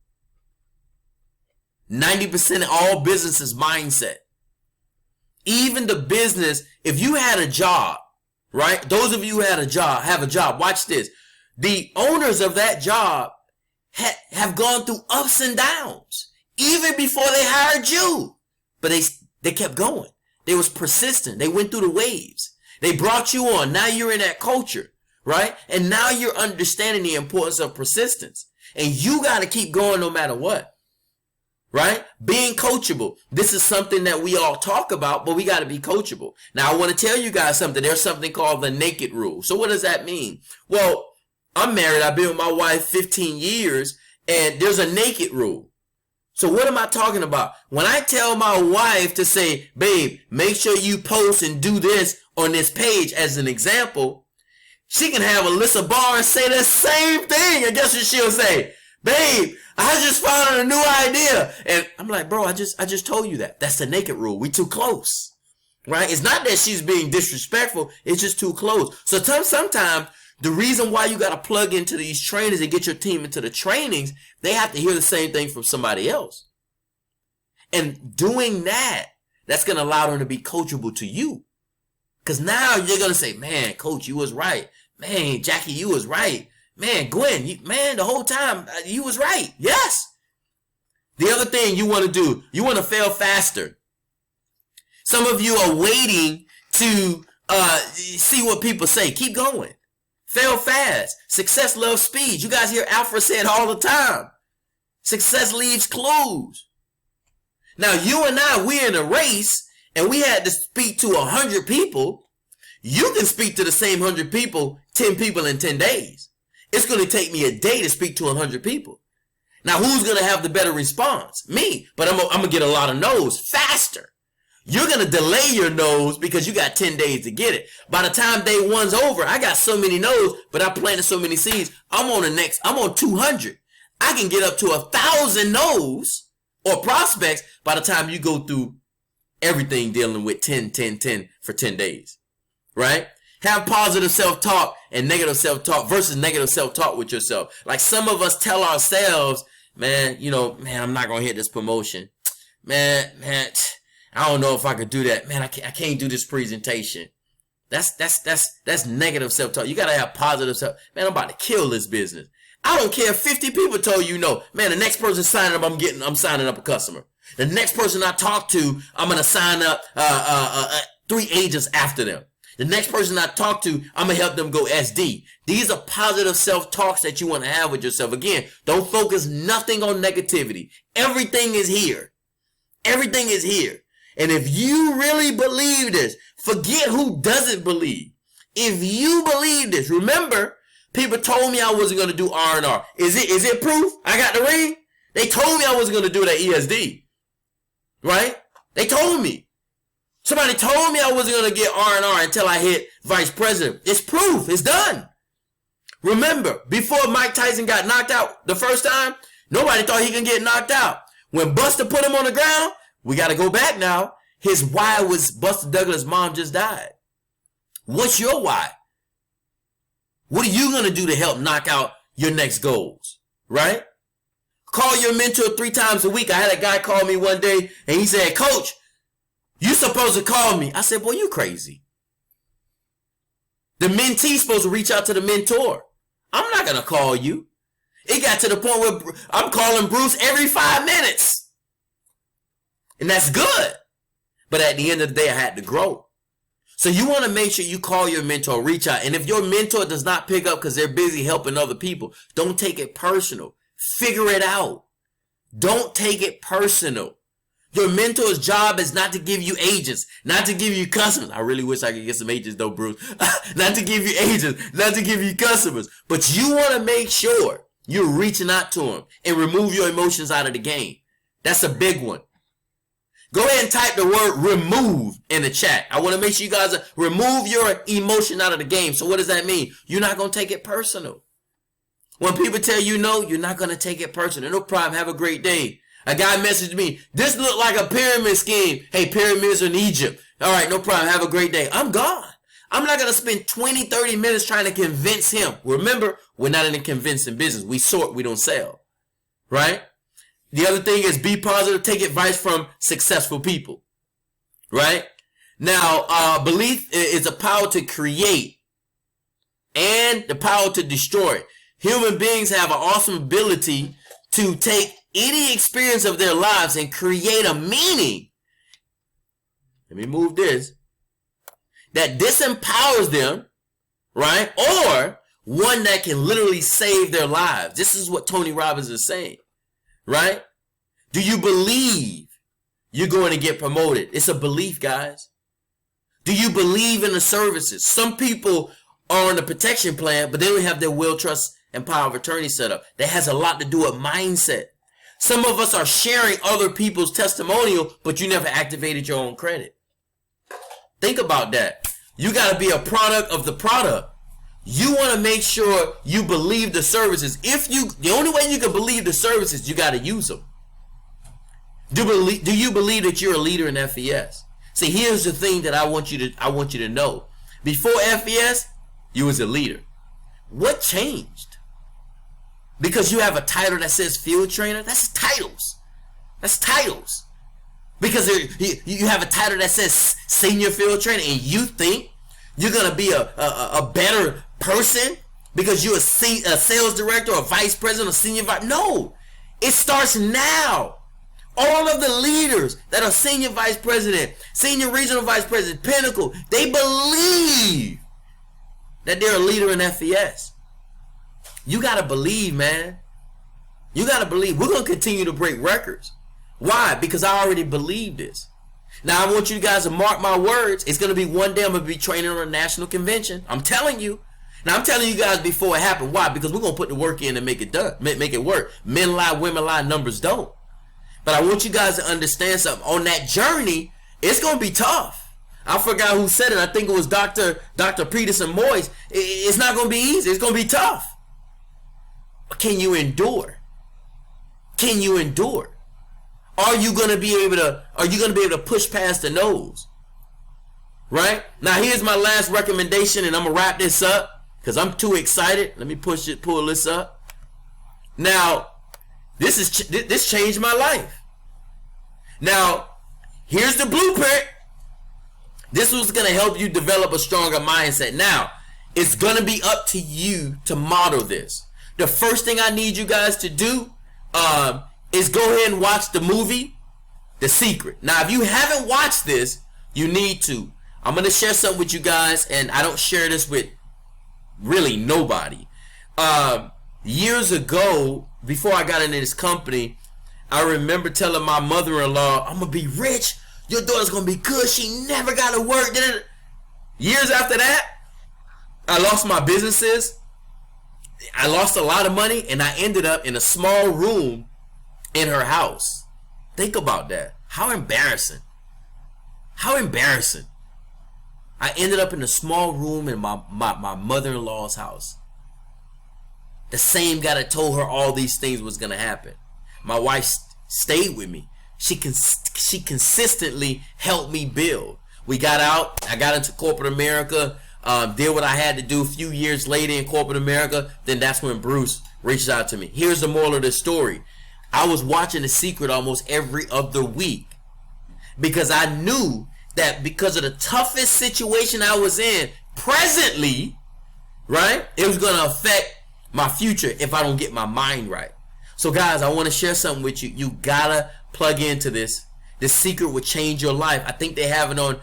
S4: 90% of all businesses mindset. Even the business, if you had a job, right? Those of you who have a job, watch this. The owners of that job have gone through ups and downs even before they hired you. But they kept going. They was persistent. They went through the waves. They brought you on. Now you're in that culture, right? And now you're understanding the importance of persistence. And you got to keep going no matter what, right? Being coachable. This is something that we all talk about, but we got to be coachable. Now, I want to tell you guys something. There's something called the naked rule. So what does that mean? Well, I'm married. I've been with my wife 15 years, and there's a naked rule. So what am I talking about? When I tell my wife to say, babe, make sure you post and do this on this page as an example, she can have Alyssa Barr and say the same thing. And guess what she'll say? Babe, I just found out a new idea. And I'm like, bro, I just told you that. That's the naked rule. We too close, right? It's not that she's being disrespectful. It's just too close. So sometimes the reason why you got to plug into these trainings and get your team into the trainings, they have to hear the same thing from somebody else. And doing that, that's going to allow them to be coachable to you. Because now you're going to say, man, coach, you was right. Man, Jackie, you was right. Man, Gwen, the whole time, you was right. Yes. The other thing you want to do, you want to fail faster. Some of you are waiting to see what people say. Keep going. Fail fast. Success loves speed. You guys hear Alfred say it all the time. Success leaves clues. Now, you and I, we're in a race, and we had to speak to 100 people. You can speak to the same 100 people, 10 people in 10 days. It's going to take me a day to speak to 100 people. Now, who's going to have the better response? Me. But I'm going to get a lot of no's faster. You're going to delay your no's because you got 10 days to get it. By the time day one's over, I got so many no's, but I planted so many seeds. I'm on 200. I can get up to 1,000 no's or prospects by the time you go through everything dealing with 10, 10, 10 for 10 days. Right? Have positive self-talk and negative self-talk versus negative self-talk with yourself. Like some of us tell ourselves, man, I'm not going to hit this promotion. Man, I don't know if I could do that. Man, I can't do this presentation. That's negative self-talk. You got to have positive self. Man, I'm about to kill this business. I don't care if 50 people told you no. Man, the next person signing up, I'm signing up a customer. The next person I talk to, I'm going to sign up 3 agents after them. The next person I talk to, I'm going to help them go SD. These are positive self-talks that you want to have with yourself. Again, don't focus nothing on negativity. Everything is here. Everything is here. And if you really believe this, forget who doesn't believe. If you believe this, remember, people told me I wasn't going to do R&R. Is it proof? I got the ring. They told me I wasn't going to do that ESD. Right? They told me. Somebody told me I wasn't going to get R&R until I hit vice president. It's proof. It's done. Remember, before Mike Tyson got knocked out the first time, nobody thought he could get knocked out. When Buster put him on the ground, we got to go back now. His why was Buster Douglas' mom just died. What's your why? What are you going to do to help knock out your next goals? Right? Call your mentor 3 times a week. I had a guy call me one day and he said, Coach, you supposed to call me. I said, boy, you crazy. The mentee's supposed to reach out to the mentor. I'm not going to call you. It got to the point where I'm calling Bruce every 5 minutes. And that's good. But at the end of the day, I had to grow. So you want to make sure you call your mentor, reach out. And if your mentor does not pick up because they're busy helping other people, don't take it personal. Figure it out. Don't take it personal. Your mentor's job is not to give you agents, not to give you customers. I really wish I could get some agents though, Bruce. Not to give you agents, not to give you customers. But you want to make sure you're reaching out to them and remove your emotions out of the game. That's a big one. Go ahead and type the word remove in the chat. I want to make sure you guys remove your emotion out of the game. So what does that mean? You're not going to take it personal. When people tell you no, you're not going to take it personal. No problem. Have a great day. A guy messaged me, this looked like a pyramid scheme. Hey, pyramids in Egypt. All right, no problem. Have a great day. I'm gone. I'm not going to spend 20, 30 minutes trying to convince him. Remember, we're not in a convincing business. We sort, we don't sell. Right? The other thing is be positive. Take advice from successful people. Right? Now, belief is a power to create and the power to destroy. Human beings have an awesome ability to take any experience of their lives and create a meaning. Let me move this. That disempowers them, right? Or one that can literally save their lives. This is what Tony Robbins is saying, right? Do you believe you're going to get promoted? It's a belief, guys. Do you believe in the services? Some people are on the protection plan, but they don't have their will, trust, and power of attorney set up. That has a lot to do with mindset. Some of us are sharing other people's testimonial, but you never activated your own credit. Think about that. You got to be a product of the product. You want to make sure you believe the services. The only way you can believe the services, you got to use them. Do you believe that you're a leader in FES? See, here's the thing that I want you to know. Before FES, you was a leader. What changed? Because you have a title that says field trainer? That's titles. That's titles. Because you have a title that says senior field trainer and you think you're going to be a better person because you're a sales director or vice president or senior vice. No. It starts now. All of the leaders that are senior vice president, senior regional vice president, Pinnacle, they believe that they're a leader in FES. You got to believe, man. You got to believe we're going to continue to break records. Why? Because I already believe this. Now, I want you guys to mark my words. It's going to be one day I'm going to be training on a national convention. I'm telling you. Now, I'm telling you guys before it happened. Why? Because we're going to put the work in and make it done. Make it work. Men lie, women lie, numbers don't. But I want you guys to understand something. On that journey, it's going to be tough. I forgot who said it. I think it was Dr. Peterson Moyes. It's not going to be easy. It's going to be tough. But can you endure? Can you endure? Are you going to be able to push past the nose? Right? Now, here's my last recommendation, and I'm going to wrap this up because I'm too excited. Let me pull this up. Now, this changed my life. Now, here's the blueprint. This was going to help you develop a stronger mindset. Now, it's going to be up to you to model this. The first thing I need you guys to do is go ahead and watch the movie, The Secret. Now, if you haven't watched this, you need to. I'm going to share something with you guys, and I don't share this with really nobody. Years ago, before I got into this company, I remember telling my mother-in-law, I'm going to be rich. Your daughter's going to be good. She never got to work. Years after that, I lost my businesses. I lost a lot of money, and I ended up in a small room in her house. Think about that. How embarrassing. How embarrassing. I ended up in a small room in my mother-in-law's house. The same guy that told her all these things was going to happen. My wife stayed with me. She consistently helped me build. We got out. I got into corporate America. Did what I had to do. A few years later in corporate America, then that's when Bruce reached out to me. Here's the moral of the story. I was watching The Secret almost every other week because I knew that because of the toughest situation I was in presently, right, it was going to affect my future if I don't get my mind right. So guys, I want to share something with you. You gotta plug into this. The Secret will change your life. I think they have it on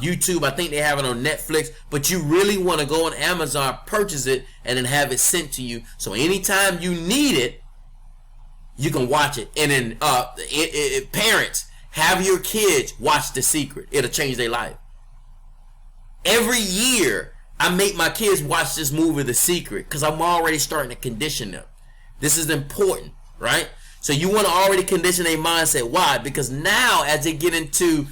S4: YouTube. I think they have it on Netflix. But you really want to go on Amazon, purchase it, and then have it sent to you. So anytime you need it, you can watch it. And then parents, have your kids watch The Secret. It'll change their life. Every year, I make my kids watch this movie, The Secret, because I'm already starting to condition them. This is important, right? So you want to already condition their mindset. Why? Because now as they get into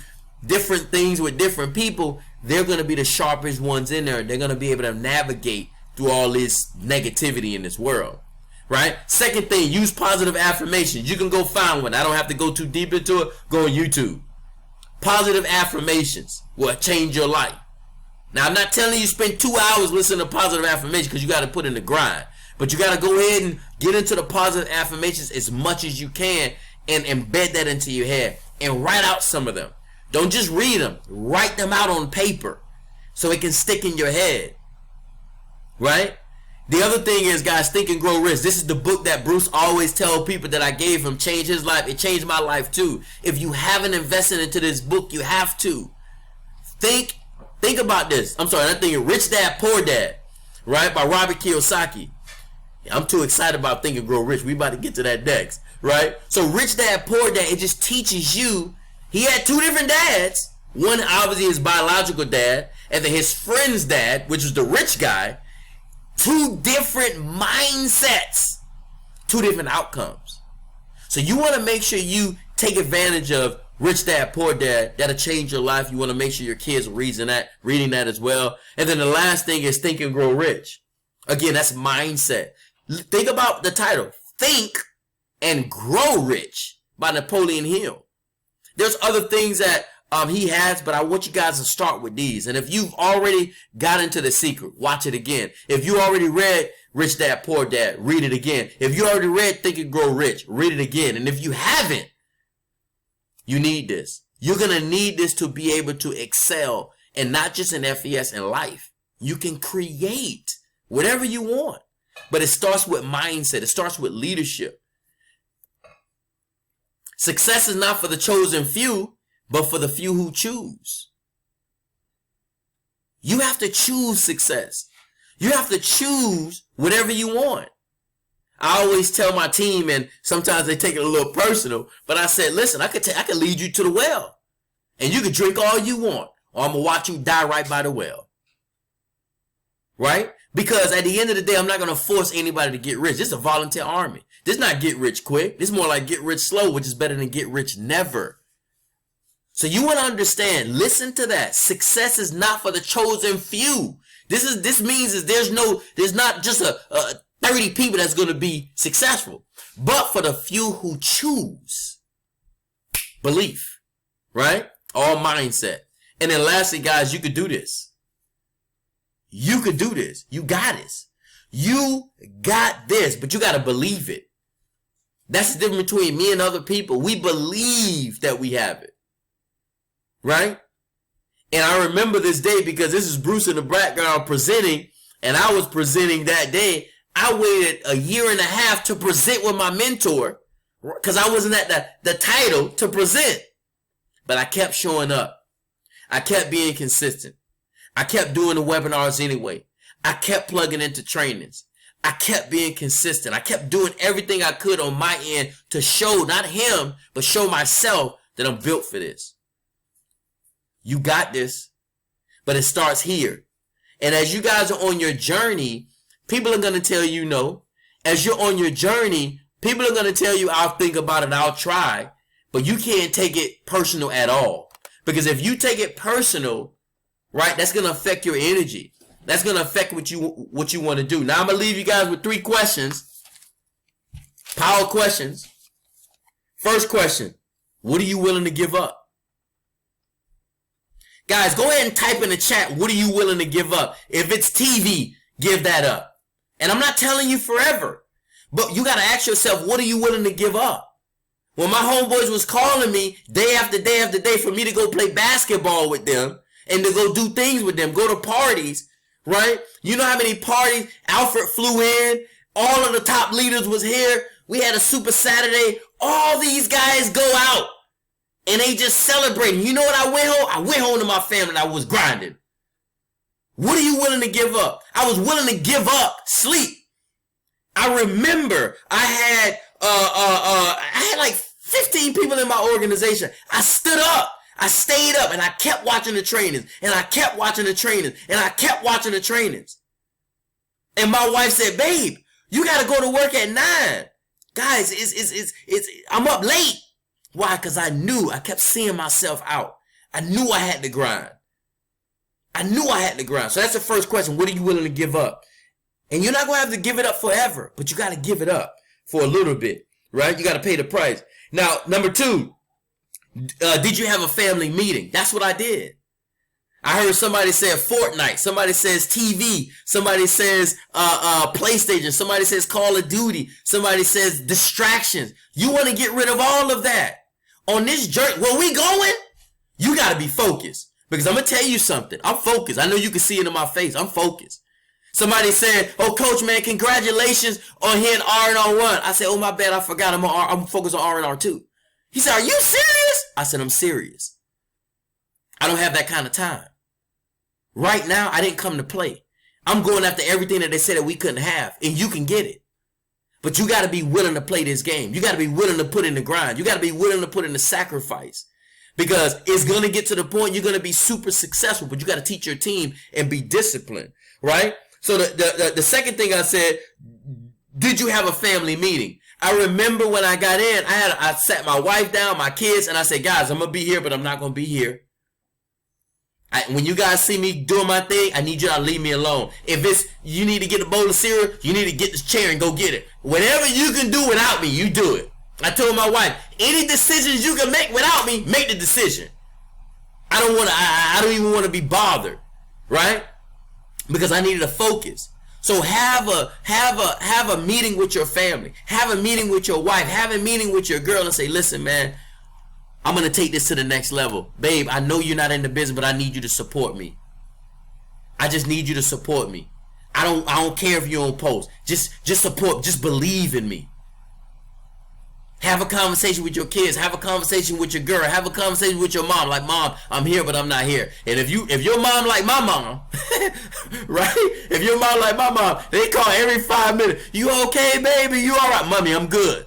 S4: different things with different people, they're going to be the sharpest ones in there. They're going to be able to navigate through all this negativity in this world, right? Second thing, use positive affirmations. You can go find one. I don't have to go too deep into it. Go on YouTube. Positive affirmations will change your life. Now, I'm not telling you spend 2 hours listening to positive affirmations because you got to put in the grind. But you got to go ahead and get into the positive affirmations as much as you can and embed that into your head and write out some of them. Don't just read them. Write them out on paper so it can stick in your head. Right? The other thing is, guys, Think and Grow Rich. This is the book that Bruce always tells people that I gave him. Changed his life. It changed my life too. If you haven't invested into this book, you have to. Think about this. I'm sorry, I'm thinking Rich Dad, Poor Dad. Right? By Robert Kiyosaki. I'm too excited about Think and Grow Rich. We about to get to that next, right? So Rich Dad, Poor Dad, it just teaches you. He had two different dads. One obviously his biological dad, and then his friend's dad, which was the rich guy. Two different mindsets, two different outcomes. So you want to make sure you take advantage of Rich Dad, Poor Dad. That'll change your life. You want to make sure your kids are reading that as well. And then the last thing is Think and Grow Rich. Again, that's mindset. Think about the title, Think and Grow Rich by Napoleon Hill. There's other things that he has, but I want you guys to start with these. And if you've already got into The Secret, watch it again. If you already read Rich Dad, Poor Dad, read it again. If you already read Think and Grow Rich, read it again. And if you haven't, you need this. You're going to need this to be able to excel, and not just in FES, in life. You can create whatever you want. But it starts with mindset. It starts with leadership. Success is not for the chosen few, but for the few who choose. You have to choose success. You have to choose whatever you want. I always tell my team, and sometimes they take it a little personal, but I said, listen, I could lead you to the well, and you can drink all you want, or I'm going to watch you die right by the well. Right? Because at the end of the day, I'm not going to force anybody to get rich. This is a volunteer army. This is not get rich quick. This is more like get rich slow, which is better than get rich never. So you want to understand, listen to that. Success is not for the chosen few. This means there's not just a 30 people that's going to be successful, but for the few who choose belief, right? All mindset. And then lastly, guys, you could do this. You could do this. You got this. You got this, but you got to believe it. That's the difference between me and other people. We believe that we have it, right? And I remember this day because this is Bruce in the background presenting, and I was presenting that day. I waited a year and a half to present with my mentor because I wasn't at the title to present. But I kept showing up. I kept being consistent. I kept doing the webinars anyway. I kept plugging into trainings. I kept being consistent. I kept doing everything I could on my end to show, not him, but show myself that I'm built for this. You got this, but it starts here. And as you guys are on your journey, people are going to tell you no. As you're on your journey, people are going to tell you, I'll think about it, I'll try. But you can't take it personal at all. Because if you take it personal, right, that's going to affect your energy. That's going to affect what you want to do. Now I'm going to leave you guys with 3 questions. Power questions. First question, what are you willing to give up? Guys, go ahead and type in the chat, what are you willing to give up? If it's TV, give that up. And I'm not telling you forever, but you got to ask yourself, what are you willing to give up? When my homeboys was calling me day after day after day for me to go play basketball with them and to go do things with them, go to parties, right? You know how many parties? Alfred flew in. All of the top leaders was here. We had a Super Saturday. All these guys go out. And they just celebrating. You know what I went home? I went home to my family and I was grinding. What are you willing to give up? I was willing to give up sleep. I remember I had like 15 people in my organization. I stood up. I stayed up and I kept watching the trainings and I kept watching the trainings and I kept watching the trainings. And my wife said, babe, you got to go to work at 9. Guys, I'm up late. Why? Because I kept seeing myself out. I knew I had to grind. So that's the first question. What are you willing to give up? And you're not going to have to give it up forever, but you got to give it up for a little bit, right? You got to pay the price. Now, number 2, did you have a family meeting? That's what I did. I heard somebody say Fortnite. Somebody says TV. Somebody says PlayStation. Somebody says Call of Duty. Somebody says distractions. You want to get rid of all of that. On this journey, where we going, you got to be focused. Because I'm going to tell you something. I'm focused. I know you can see it in my face. I'm focused. Somebody said, oh, coach, man, congratulations on hitting R&R1. I said, oh, my bad. I forgot. I'm focused on R&R2. He said, are you serious? I said, I'm serious. I don't have that kind of time. Right now, I didn't come to play. I'm going after everything that they said that we couldn't have, and you can get it. But you got to be willing to play this game. You got to be willing to put in the grind. You got to be willing to put in the sacrifice. Because it's going to get to the point you're going to be super successful, but you got to teach your team and be disciplined, right? So the second thing I said, did you have a family meeting? I remember when I got in, I sat my wife down, my kids, and I said, guys, I'm going to be here, but I'm not going to be here. When you guys see me doing my thing, I need you to leave me alone. If it's, you need to get a bowl of cereal, you need to get this chair and go get it. Whatever you can do without me, you do it. I told my wife, any decisions you can make without me, make the decision. I don't even want to be bothered, right? Because I needed to focus. So have a meeting with your family. Have a meeting with your wife. Have a meeting with your girl and say, listen, man, I'm going to take this to the next level. Babe, I know you're not in the business, but I need you to support me. I just need you to support me. I don't care if you're on post. Just support. Just believe in me. Have a conversation with your kids. Have a conversation with your girl. Have a conversation with your mom. Like, mom, I'm here, but I'm not here. And if your mom like my mom, Right? If your mom like my mom, they call every 5 minutes. You okay, baby? You all right? Mommy, I'm good.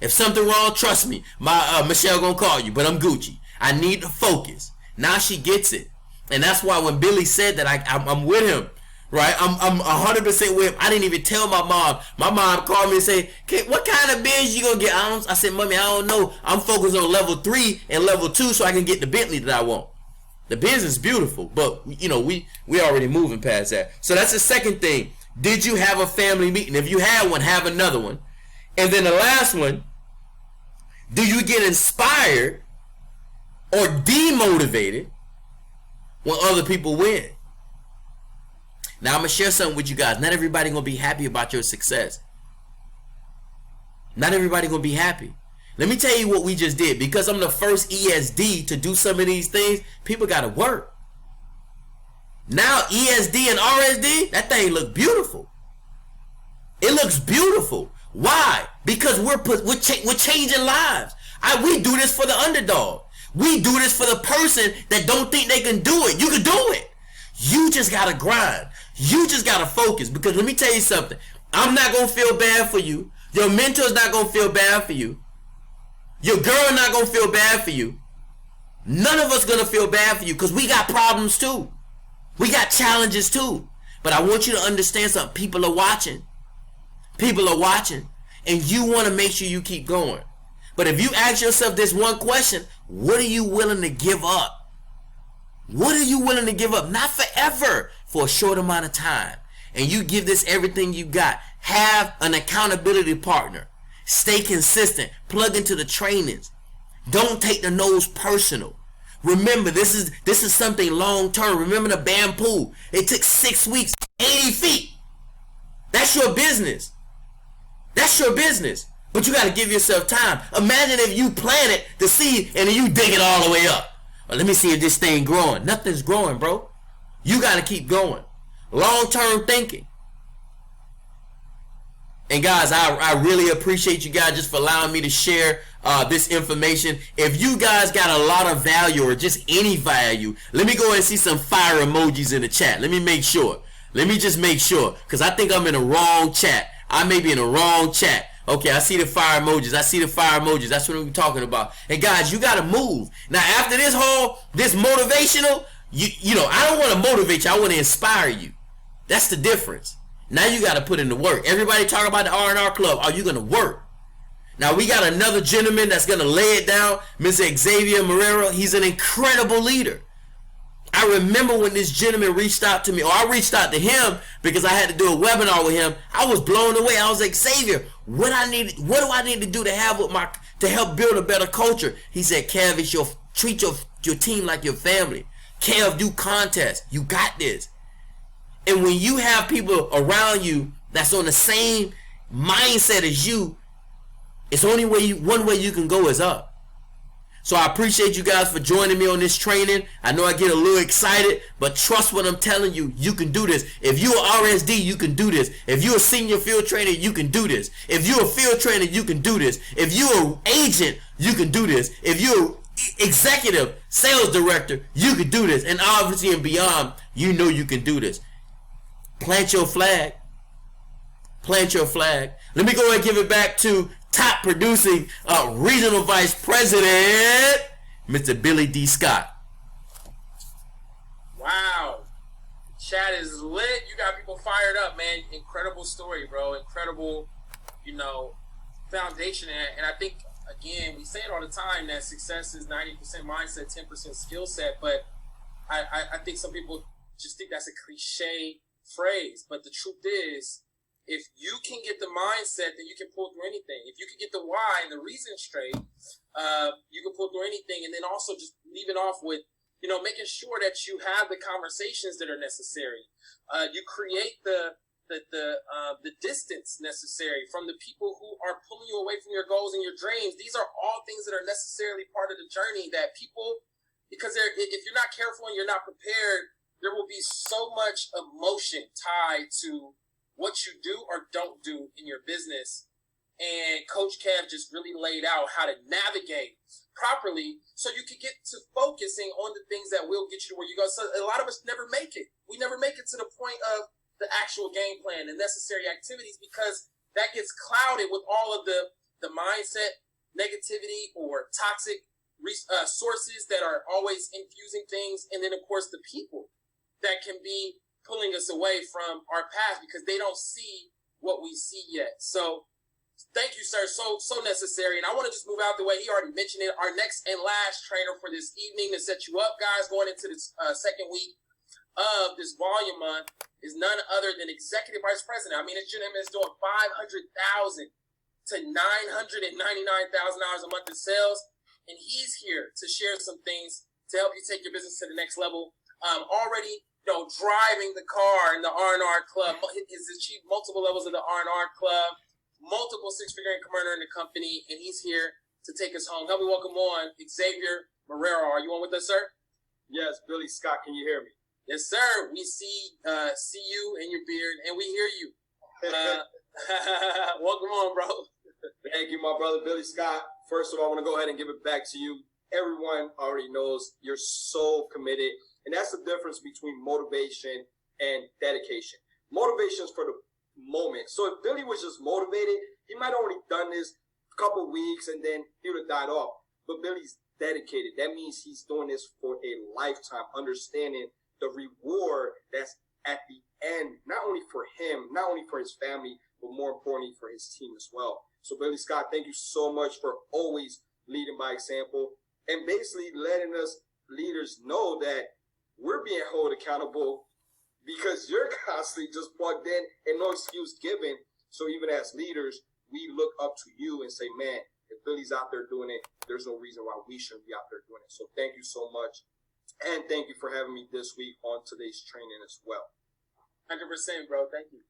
S4: If something wrong, trust me. My Michelle gonna call you, but I'm Gucci. I need to focus. Now she gets it. And that's why when Billy said that I'm with him, right? I'm 100% with him. I didn't even tell my mom. My mom called me and said, what kind of Benz you gonna get? I said, Mommy, I don't know. I'm focused on level 3 and level 2 so I can get the Bentley that I want. The Benz is beautiful, but you know, we already moving past that. So that's the second thing. Did you have a family meeting? If you had one, have another one. And then the last one, do you get inspired or demotivated when other people win? Now I'm gonna share something with you guys. Not everybody gonna be happy about your success. Not everybody gonna be happy. Let me tell you what we just did. Because I'm the first ESD to do some of these things, people gotta work. Now ESD and RSD, that thing look beautiful. It looks beautiful. Why? Because we're changing lives. We do this for the underdog. We do this for the person that don't think they can do it. You can do it. You just gotta grind. You just gotta focus. Because let me tell you something. I'm not gonna feel bad for you. Your mentor's not gonna feel bad for you. Your girl not gonna feel bad for you. None of us gonna feel bad for you because we got problems too. We got challenges too. But I want you to understand something. People are watching. People are watching. And you want to make sure you keep going. But if you ask yourself this one question, what are you willing to give up? What are you willing to give up? Not forever, for a short amount of time. And you give this everything you got. Have an accountability partner. Stay consistent. Plug into the trainings. Don't take the nose personal. Remember, this is something long term. Remember the bamboo. It took 6 weeks, 80 feet. That's your business. That's your business. But you got to give yourself time. Imagine if you plant it, the seed, and then you dig it all the way up. Well, let me see if this thing growing. Nothing's growing, bro. You got to keep going. Long-term thinking. And guys, I really appreciate you guys just for allowing me to share this information. If you guys got a lot of value or just any value, let me go and see some fire emojis in the chat. Let me make sure. Let me just make sure. Because I think I'm in the wrong chat. I may be in the wrong chat. Okay, I see the fire emojis. I see the fire emojis. That's what we're talking about. And guys, you got to move. Now, after this motivational, you know, I don't want to motivate you. I want to inspire you. That's the difference. Now you got to put in the work. Everybody talk about the R&R Club. Are you going to work? Now, we got another gentleman that's going to lay it down. Mr. Xavier Marrero. He's an incredible leader. I remember when this gentleman reached out to me, or I reached out to him because I had to do a webinar with him. I was blown away. I was like, Xavier, what do I need to do to help build a better culture? He said, Kev, treat your team like your family. Kev, do contests. You got this. And when you have people around you that's on the same mindset as you, it's only one way you can go is up. So I appreciate you guys for joining me on this training. I know I get a little excited, but trust what I'm telling you. You can do this. If you're RSD, you can do this. If you're a senior field trainer, you can do this. If you're a field trainer, you can do this. If you're an agent, you can do this. If you're an executive sales director, you can do this. And obviously and beyond, you know you can do this. Plant your flag. Plant your flag. Let me go and give it back to top producing regional vice president, Mr. Billy D. Scott.
S1: Wow. Chat is lit. You got people fired up, man. Incredible story, bro. Incredible, foundation. And I think, again, we say it all the time that success is 90% mindset, 10% skill set. But I think some people just think that's a cliche phrase. But the truth is, if you can get the mindset, then you can pull through anything. If you can get the why and the reason straight, you can pull through anything. And then also just leaving off with, making sure that you have the conversations that are necessary. You create the distance necessary from the people who are pulling you away from your goals and your dreams. These are all things that are necessarily part of the journey that people, because if you're not careful and you're not prepared, there will be so much emotion tied to what you do or don't do in your business. And Coach Kev just really laid out how to navigate properly so you can get to focusing on the things that will get you to where you go. So a lot of us never make it. We never make it to the point of the actual game plan and necessary activities because that gets clouded with all of the mindset, negativity, or toxic sources that are always infusing things. And then, of course, the people that can be pulling us away from our path because they don't see what we see yet. So thank you, sir. So necessary. And I want to just move out the way. He already mentioned it. Our next and last trainer for this evening to set you up, guys, going into this second week of this volume month is none other than Executive Vice President. I mean, this gentleman is doing $500,000 to $999,000 a month in sales. And he's here to share some things to help you take your business to the next level. Already, driving the car in the R&R Club. He's achieved multiple levels of the R&R Club, multiple six-figure income earner in the company, and he's here to take us home. Help me welcome on Xavier Marrero. Are you on with us, sir?
S5: Yes, Billy Scott, can you hear me?
S1: Yes, sir. We see you and your beard, and we hear you. Welcome on, bro.
S5: Thank you, my brother Billy Scott. First of all, I want to go ahead and give it back to you. Everyone already knows you're so committed, and that's the difference between motivation and dedication. Motivation is for the moment. So if Billy was just motivated, he might have only done this a couple weeks, and then he would have died off. But Billy's dedicated. That means he's doing this for a lifetime, understanding the reward that's at the end, not only for him, not only for his family, but more importantly for his team as well. So Billy Scott, thank you so much for always leading by example and basically letting us leaders know that we're being held accountable because you're constantly just plugged in and no excuse given. So even as leaders, we look up to you and say, man, if Billy's out there doing it, there's no reason why we shouldn't be out there doing it. So thank you so much. And thank you for having me this week on today's training as well.
S1: 100%, bro. Thank you.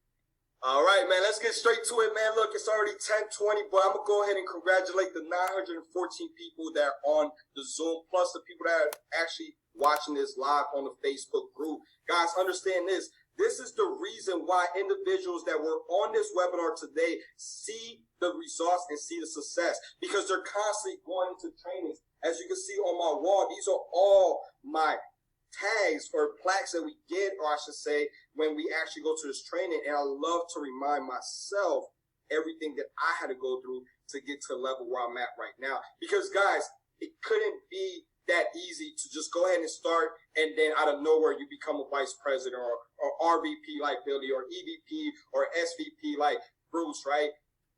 S5: All right, man. Let's get straight to it, man. Look, it's already 10:20, but I'm going to go ahead and congratulate the 914 people that are on the Zoom, plus the people that are actually watching this live on the Facebook group. Guys, understand this. This is the reason why individuals that were on this webinar today see the results and see the success, because they're constantly going into trainings. As you can see on my wall, these are all my tags or plaques that we get, or I should say, when we actually go to this training. And I love to remind myself everything that I had to go through to get to the level where I'm at right now. Because guys, it couldn't be that easy to just go ahead and start and then out of nowhere you become a vice president or RVP like Billy, or EVP or SVP like Bruce, right?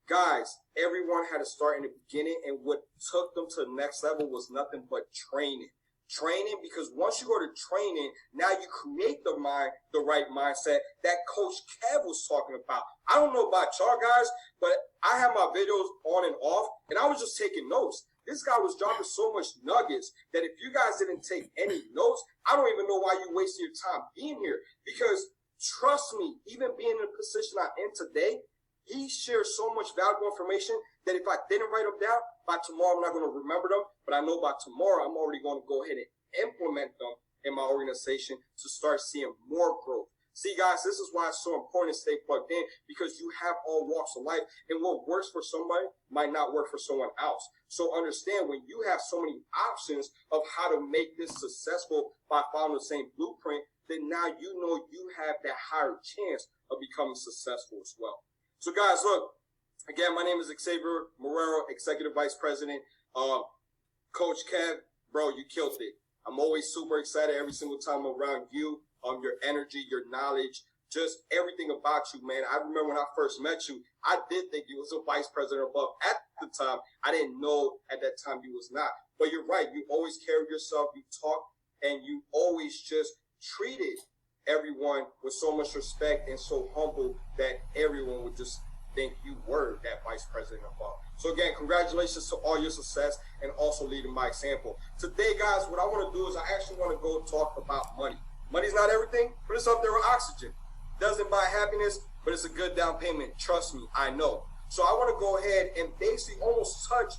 S5: Guys, everyone had to start in the beginning, and what took them to the next level was nothing but training. Training, because once you go to training, now you create the right mindset that Coach Kev was talking about. I don't know about y'all guys, but I have my videos on and off, and I was just taking notes. This guy was dropping so much nuggets that if you guys didn't take any notes, I don't even know why you wasted your time being here. Because trust me, even being in the position I'm in today, he shares so much valuable information that if I didn't write them down, by tomorrow I'm not going to remember them. But I know by tomorrow I'm already going to go ahead and implement them in my organization to start seeing more growth. See, guys, this is why it's so important to stay plugged in, because you have all walks of life, and what works for somebody might not work for someone else. So understand, when you have so many options of how to make this successful by following the same blueprint, then now you know you have that higher chance of becoming successful as well. So guys, look, again, my name is Xavier Marrero, Executive Vice President. Coach Kev, bro, you killed it. I'm always super excited every single time I'm around you. Your energy, your knowledge, just everything about you, man. I remember when I first met you, I did think you was a vice president above. At the time, I didn't know at that time you was not. But you're right. You always carried yourself. You talk, and you always just treated everyone with so much respect and so humble that everyone would just think you were that vice president above. So again, congratulations to all your success and also leading by example. Today, guys, what I want to do is I actually want to go talk about money. Money's not everything, but it's up there with oxygen. Doesn't buy happiness, but it's a good down payment. Trust me, I know. So I want to go ahead and basically almost touch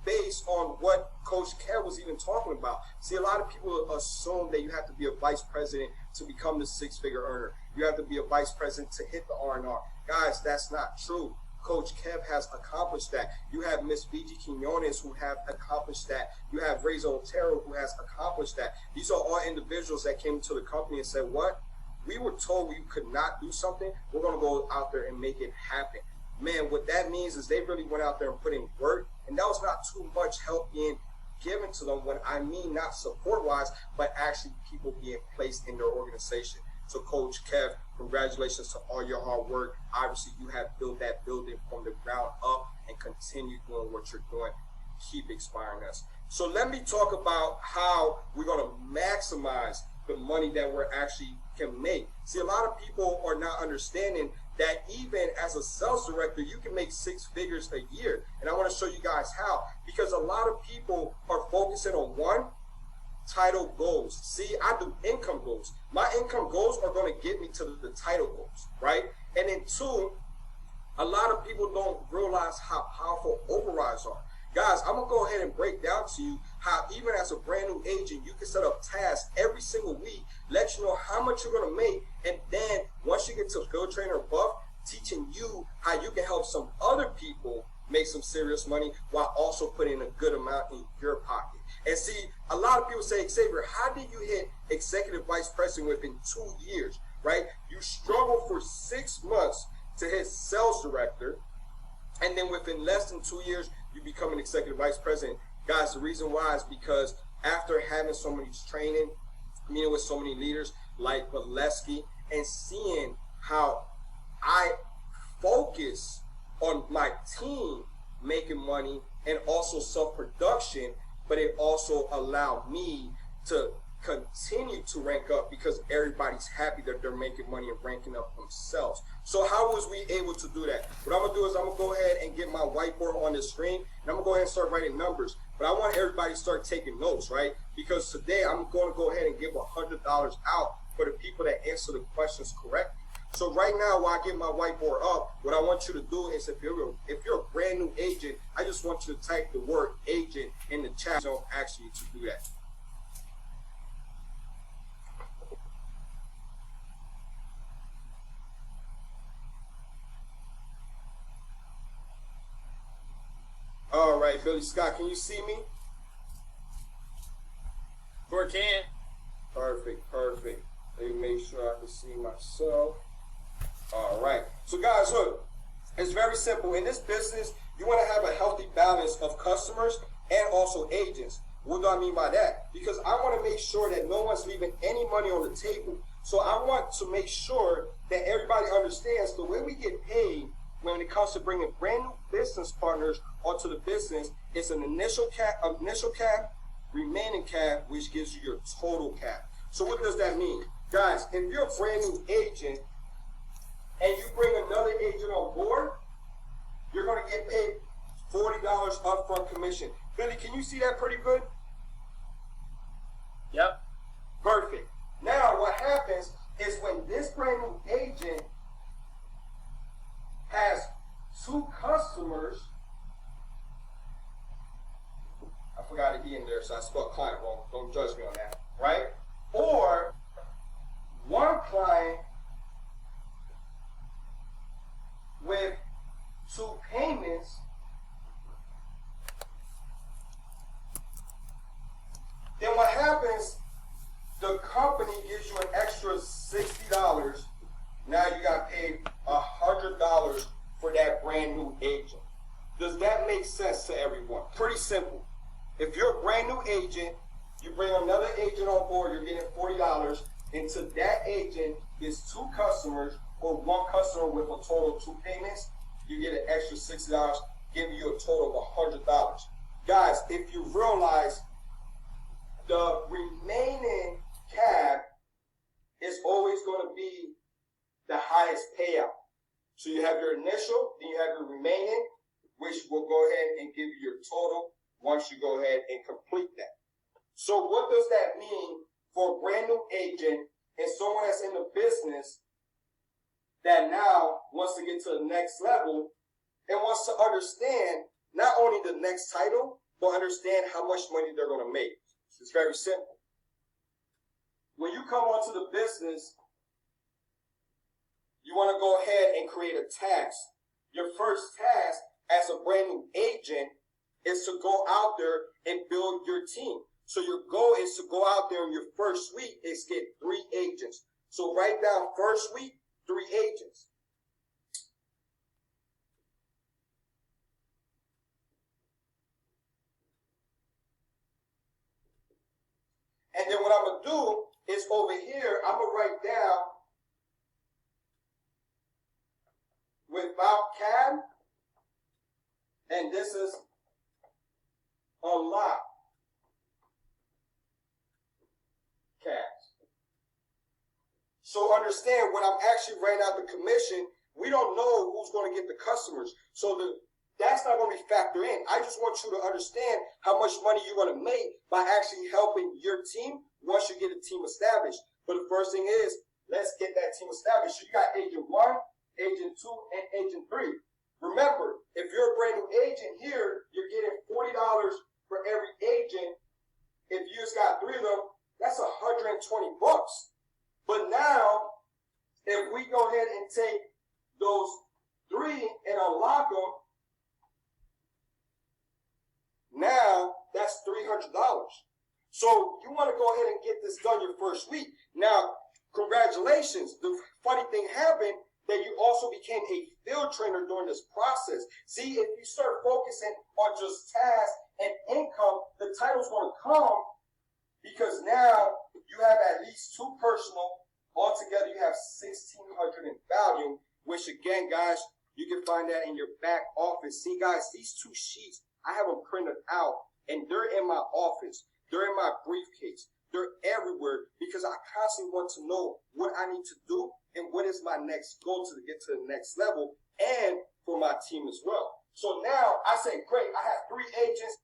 S5: base on what Coach Kev was even talking about. See, a lot of people assume that you have to be a vice president to become the six-figure earner. You have to be a vice president to hit the R&R. Guys, that's not true. Coach Kev has accomplished that. You have Miss Fiji Quinones who have accomplished that. You have Razor Otero who has accomplished that. These are all individuals that came to the company and said, what? We were told we could not do something. We're going to go out there and make it happen. Man, what that means is they really went out there and put in work, and that was not too much help being given to them. When I mean not support-wise, but actually people being placed in their organization. So Coach Kev, congratulations to all your hard work. Obviously, you have built that building from the ground up and continue doing what you're doing. Keep inspiring us. So let me talk about how we're going to maximize the money that we're actually can make. See, a lot of people are not understanding that even as a sales director, you can make 6 figures a year. And I want to show you guys how, because a lot of people are focusing on one, title goals. See, I do income goals. My income goals are going to get me to the title goals, right? And then 2, a lot of people don't realize how powerful overrides are. Guys, I'm going to go ahead and break down to you how even as a brand new agent, you can set up tasks every single week, let you know how much you're going to make, and then once you get to field trainer buff, teaching you how you can help some other people make some serious money while also putting a good amount in your pocket. And see, a lot of people say, Xavier, how did you hit executive vice president within 2 years, right? You struggle for 6 months to hit sales director, and then within less than 2 years, you become an executive vice president. Guys, the reason why is because after having so many training, meeting with so many leaders like Valesky, and seeing how I focus on my team making money and also self-production, but it also allowed me to continue to rank up because everybody's happy that they're making money and ranking up themselves. So how was we able to do that? What I'm going to do is I'm going to go ahead and get my whiteboard on the screen, and I'm going to go ahead and start writing numbers. But I want everybody to start taking notes, right? Because today I'm going to go ahead and give $100 out for the people that answer the questions correctly. So right now, while I get my whiteboard up, what I want you to do is if you're a brand new agent, I just want you to type the word agent in the chat. So ask you to do that. All right, Billy Scott, can you see me?
S1: Sure can.
S5: Perfect, perfect. Let me make sure I can see myself. All right. So guys, look, it's very simple. In this business, you want to have a healthy balance of customers and also agents. What do I mean by that? Because I want to make sure that no one's leaving any money on the table. So I want to make sure that everybody understands the way we get paid when it comes to bringing brand new business partners onto the business. It's an initial cap, remaining cap, which gives you your total cap. So what does that mean? Guys, if you're a brand new agent and you bring another agent on board, you're going to get paid $40 upfront commission. Billy, can you see that pretty good?
S1: Yep.
S5: Perfect. Now what happens is when this brand new agent has 2 customers, I forgot to be in there, so I spelled client wrong. Don't judge me on that, right? Or 1 client with 2 payments, then what happens, the company gives you an extra $60. Now you got paid $100 for that brand new agent. Does that make sense to everyone? Pretty simple. If you're a brand new agent, you bring another agent on board, you're getting $40. Into that agent is 2 customers or 1 customer with a total of 2 payments, you get an extra $60, giving you a total of $100. Guys, if you realize the remaining cap is always going to be the highest payout. So you have your initial, then you have your remaining, which will go ahead and give you your total once you go ahead and complete that. So what does that mean for a brand new agent and someone that's in the business that now wants to get to the next level and wants to understand not only the next title, but understand how much money they're going to make? It's very simple. When you come onto the business, you want to go ahead and create a task. your first task as a brand new agent is to go out there and build your team. So your goal is to go out there in your first week is get 3 agents. So write down first week, 3 agents. And then what I'm going to do is over here, I'm going to write down without CAD, and this is unlock CAD. So understand when I'm actually writing out the commission, we don't know who's going to get the customers. So that's not going to be factored in. I just want you to understand how much money you're going to make by actually helping your team once you get a team established. But the first thing is, let's get that team established. So you got agent 1, agent 2, and agent 3. Remember, if you're a brand new agent here, you're getting $40 for every agent. If you just got 3 of them, that's $120. But now, if we go ahead and take those 3 and unlock them, now that's $300. So you want to go ahead and get this done your first week. Now, congratulations. The funny thing happened that you also became a field trainer during this process. See, if you start focusing on just tasks and income, the title's going to come because now you have at least 2 personal. Altogether, you have 1,600 in value, which again, guys, you can find that in your back office. See, guys, these 2 sheets, I have them printed out, and they're in my office. They're in my briefcase. They're everywhere because I constantly want to know what I need to do and what is my next goal to get to the next level and for my team as well. So now I say, great, I have 3 agents.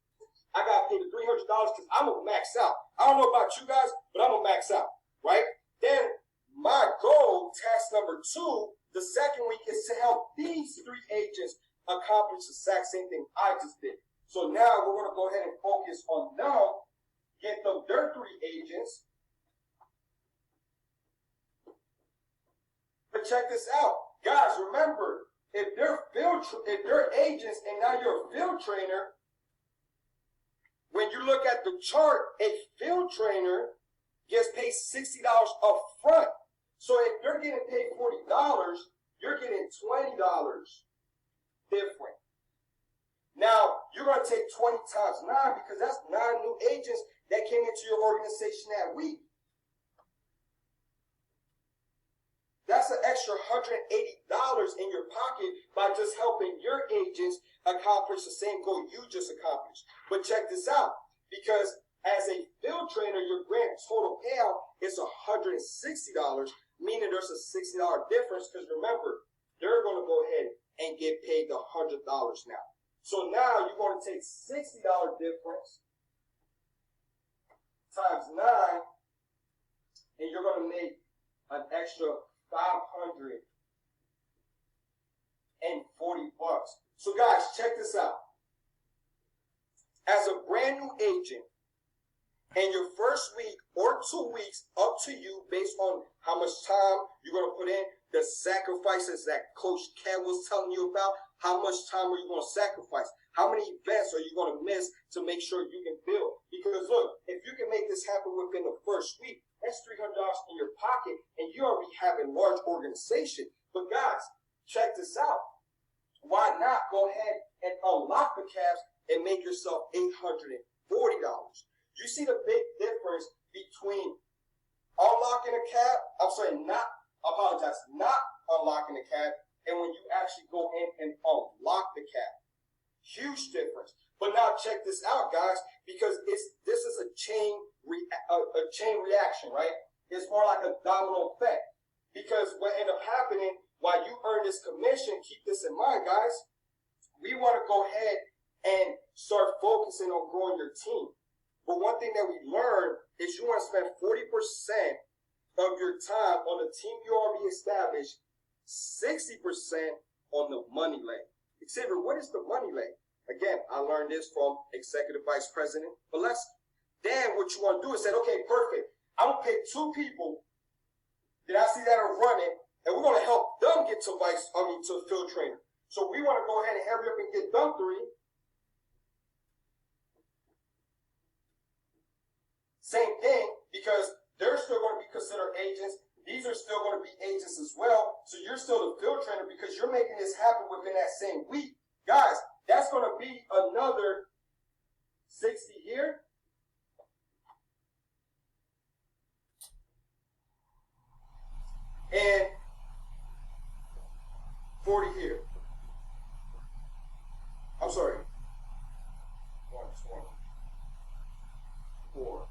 S5: I got paid the $300 because I'm going to max out. I don't know about you guys, but I'm going to max out, right? Then my goal, task number 2, the second week is to help these 3 agents accomplish the exact same thing I just did. So now we're going to go ahead and focus on them, get them their 3 agents. But check this out. Guys, remember, if they're agents and now you're a field trainer, when you look at the chart, a field trainer gets paid $60 up front. So if they're getting paid $40, you're getting $20 different. Now, you're going to take 20 times 9 because that's 9 new agents that came into your organization that week. That's an extra $180 in your pocket by just helping your agents accomplish the same goal you just accomplished. But check this out, because as a field trainer, your grand total payout is $160, meaning there's a $60 difference because remember, they're going to go ahead and get paid the $100 now. So now you're going to take $60 difference times 9, and you're going to make an extra $540. So guys, check this out. As a brand new agent, and your first week or 2 weeks, up to you, based on how much time you're going to put in, the sacrifices that Coach Ken was telling you about, how much time are you going to sacrifice? How many events are you going to miss to make sure you can build? Because look, if you can make this happen within the first week, that's $300 in your pocket, and you already have a large organization. But guys, check this out. Why not go ahead and unlock the caps and make yourself $840? You see the big difference between unlocking a cap, not unlocking the cap, and when you actually go in and unlock the cap. Huge difference. But now check this out, guys, because this is a chain reaction, right? It's more like a domino effect. Because what ended up happening while you earn this commission, keep this in mind, guys, we want to go ahead and start focusing on growing your team. But one thing that we learned is you want to spend 40% of your time on the team you already established, 60% on the money leg. Xavier, what is the money leg? Again, I learned this from Executive Vice President Valesky. Then what you want to do is say, okay, perfect. I'm going to pick 2 people that I see that are running, and we're going to help them get to field trainer. So we want to go ahead and hurry up and get done 3. Same thing, because they're still going to be considered agents. These are still going to be agents as well. So you're still the field trainer because you're making this happen within that same week. Guys, that's going to be another 60 here. And 40 here. I'm sorry. 1, 20, 4.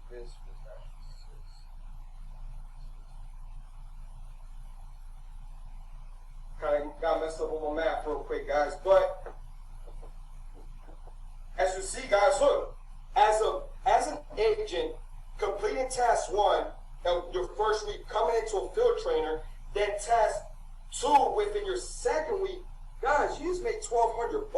S5: This was actually 6. Kind of got messed up on my math real quick, guys. But as you see, guys, look, as an agent completing task 1 of your first week, coming into a field trainer, then task 2 within your second week, guys, you just made $1,200.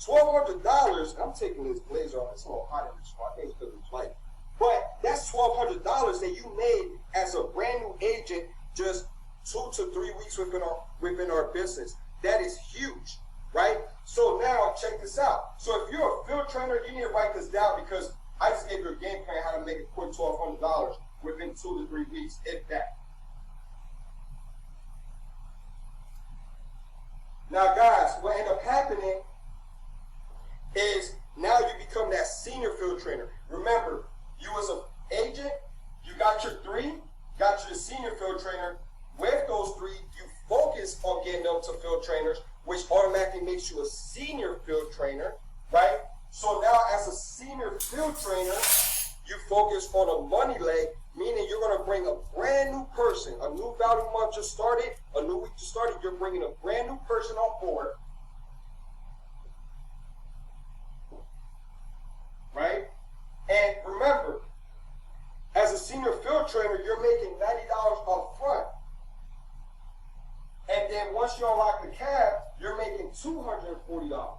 S5: $1,200. I'm taking this blazer off. It's a little hot in this one. I think it's because it's light. But that's $1,200 that you made as a brand new agent just 2 to 3 weeks within our business. That is huge, right? So now check this out. So if you're a field trainer, you need to write this down because I just gave you a game plan how to make a quick $1,200 within 2 to 3 weeks, if that. Now, guys, what ended up happening is now you become that senior field trainer. Remember, you was an agent, you got your 3, got your senior field trainer. With those 3, you focus on getting up to field trainers, which automatically makes you a senior field trainer, right? So now as a senior field trainer, you focus on a money leg, meaning you're going to bring a brand new person, a new value month just started, a new week just started, you're bringing a brand new person on board, right? And remember, as a senior field trainer, you're making $90 up front. And then once you unlock the cab, you're making $240.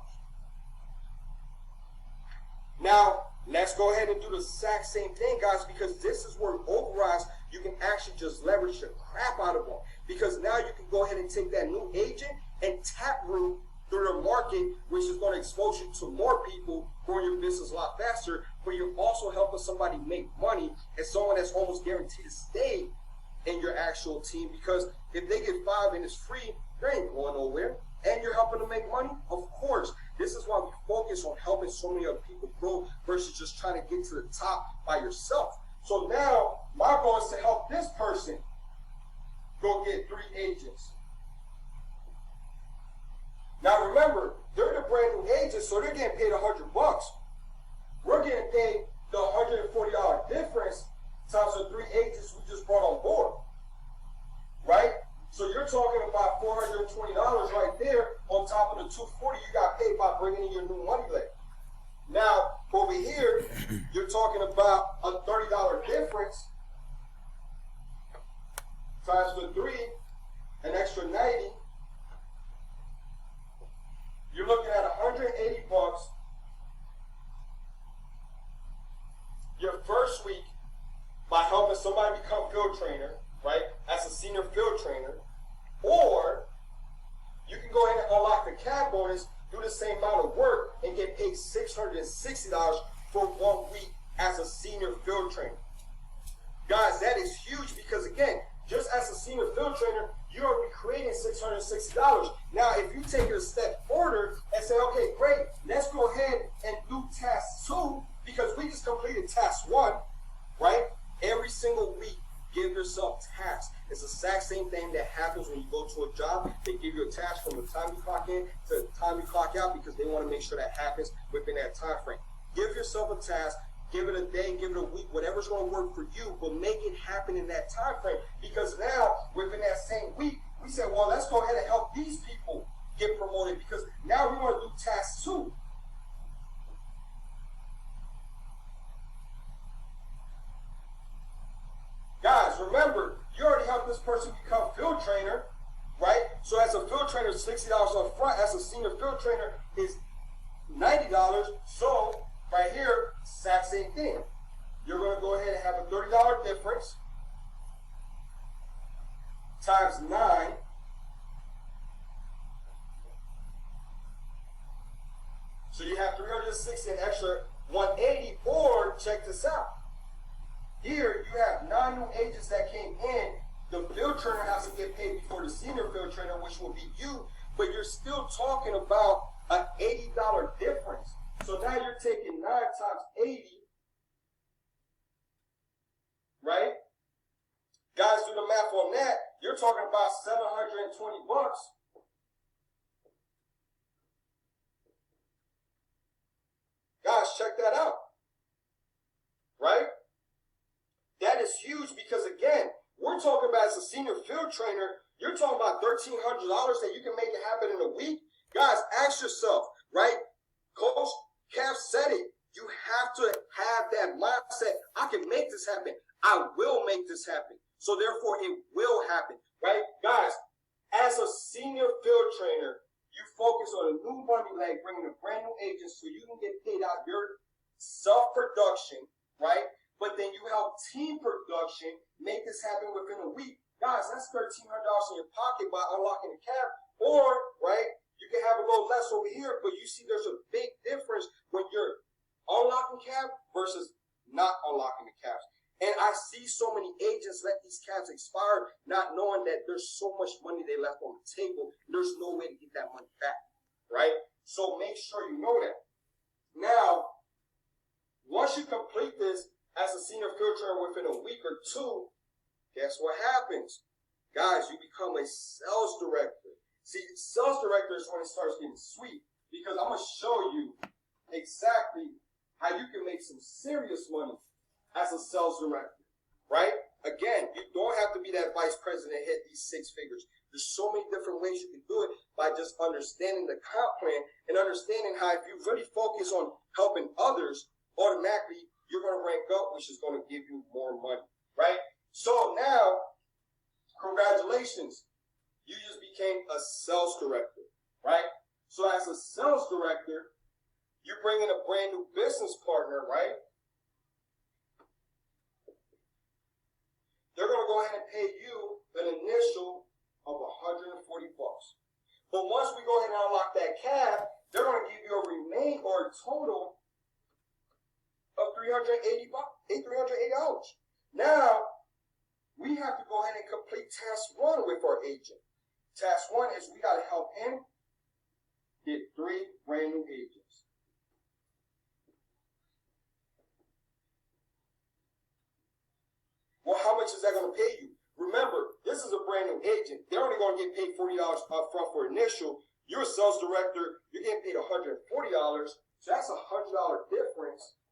S5: Now, let's go ahead and do the exact same thing, guys, because this is where overrides, you can actually just leverage the crap out of them. Because now you can go ahead and take that new agent and tap root through the market, which is going to expose you to more people, growing your business a lot faster, but you're also helping somebody make money and someone that's almost guaranteed to stay in your actual team, because if they get 5 and it's free, they ain't going nowhere. And you're helping them make money? Of course. This is why we focus on helping so many other people grow versus just trying to get to the top by yourself. So now my goal is to help this person go get 3 agents. Now remember, they're the brand new agents, so they're getting paid $100. We're getting paid the $140 difference times the 3 agents we just brought on board, right? So you're talking about $420 right there on top of the $240 you got paid by bringing in your new money leg. Now, over here, you're talking about a $30 difference times the 3, an extra 90. You're looking at $180 your first week by helping somebody become field trainer, right, as a senior field trainer, or you can go ahead and unlock the cab bonus, do the same amount of work, and get paid $660 for 1 week as a senior field trainer. Guys, that is huge because, again, just as a senior field trainer, you're already creating $660. Now, if you take it a step further and say, okay, great, let's go ahead and do task 2 because we just completed task 1, right? Every single week, give yourself tasks. It's the exact same thing that happens when you go to a job. They give you a task from the time you clock in to the time you clock out because they want to make sure that happens within that time frame. Give yourself a task. Give it a day, give it a week, whatever's going to work for you, but make it happen in that time frame. Because now, within that same week, we said, well, let's go ahead and help these people get promoted because now we want to do task 2. Guys, remember, you already helped this person become field trainer, right? So as a field trainer, $60 up front. As a senior field trainer, is $90. So right here, exact same thing. You're going to go ahead and have a $30 difference times 9. So you have 360 and extra 180, or check this out. Here you have 9 new agents that came in. The field trainer has to get paid before the senior field trainer, which will be you, but you're still talking about an $80 difference. So now you're taking 9 times 80, right? Guys, do the math on that. You're talking about $720. Guys, check that out, right? That is huge because, again, we're talking about as a senior field trainer, you're talking about $1,300 that you can make it happen in a week. Guys, ask yourself, right? Coach Kev said it. You have to have that mindset. I can make this happen. I will make this happen. So therefore, it will happen, right? Guys, as a senior field trainer, you focus on a new money leg, bringing a brand new agent so you can get paid out your self-production, right? But then you help team production make this happen within a week. Guys, that's $1,300 in your pocket by unlocking the cap. Or, right, you can have a little less over here, but you see there's a big difference when you're unlocking cap versus not unlocking the caps. And I see so many agents let these caps expire, not knowing that there's so much money they left on the table. There's no way to get that money back, right? So make sure you know that. Now, once you complete this as a senior field trainer within a week or two, guess what happens? Guys, you become a sales director. See, sales director is when it starts getting sweet, because I'm going to show you exactly how you can make some serious money as a sales director, right? Again, you don't have to be that vice president, hit these 6 figures. There's so many different ways you can do it by just understanding the comp plan and understanding how if you really focus on helping others, automatically you're going to rank up, which is going to give you more money, right? So now, congratulations. You just became a sales director, right? So as a sales director, you bring in a brand new business partner, right? They're going to go ahead and pay you an initial of $140. But once we go ahead and unlock that cap, they're going to give you a total of $380. Now, we have to go ahead and complete task 1 with our agent. Task 1 is we got to help him get 3 brand new agents. Well, how much is that going to pay you? Remember, this is a brand new agent. They're only going to get paid $40 up front for initial. You're a sales director. You're getting paid $140. So that's a $100 difference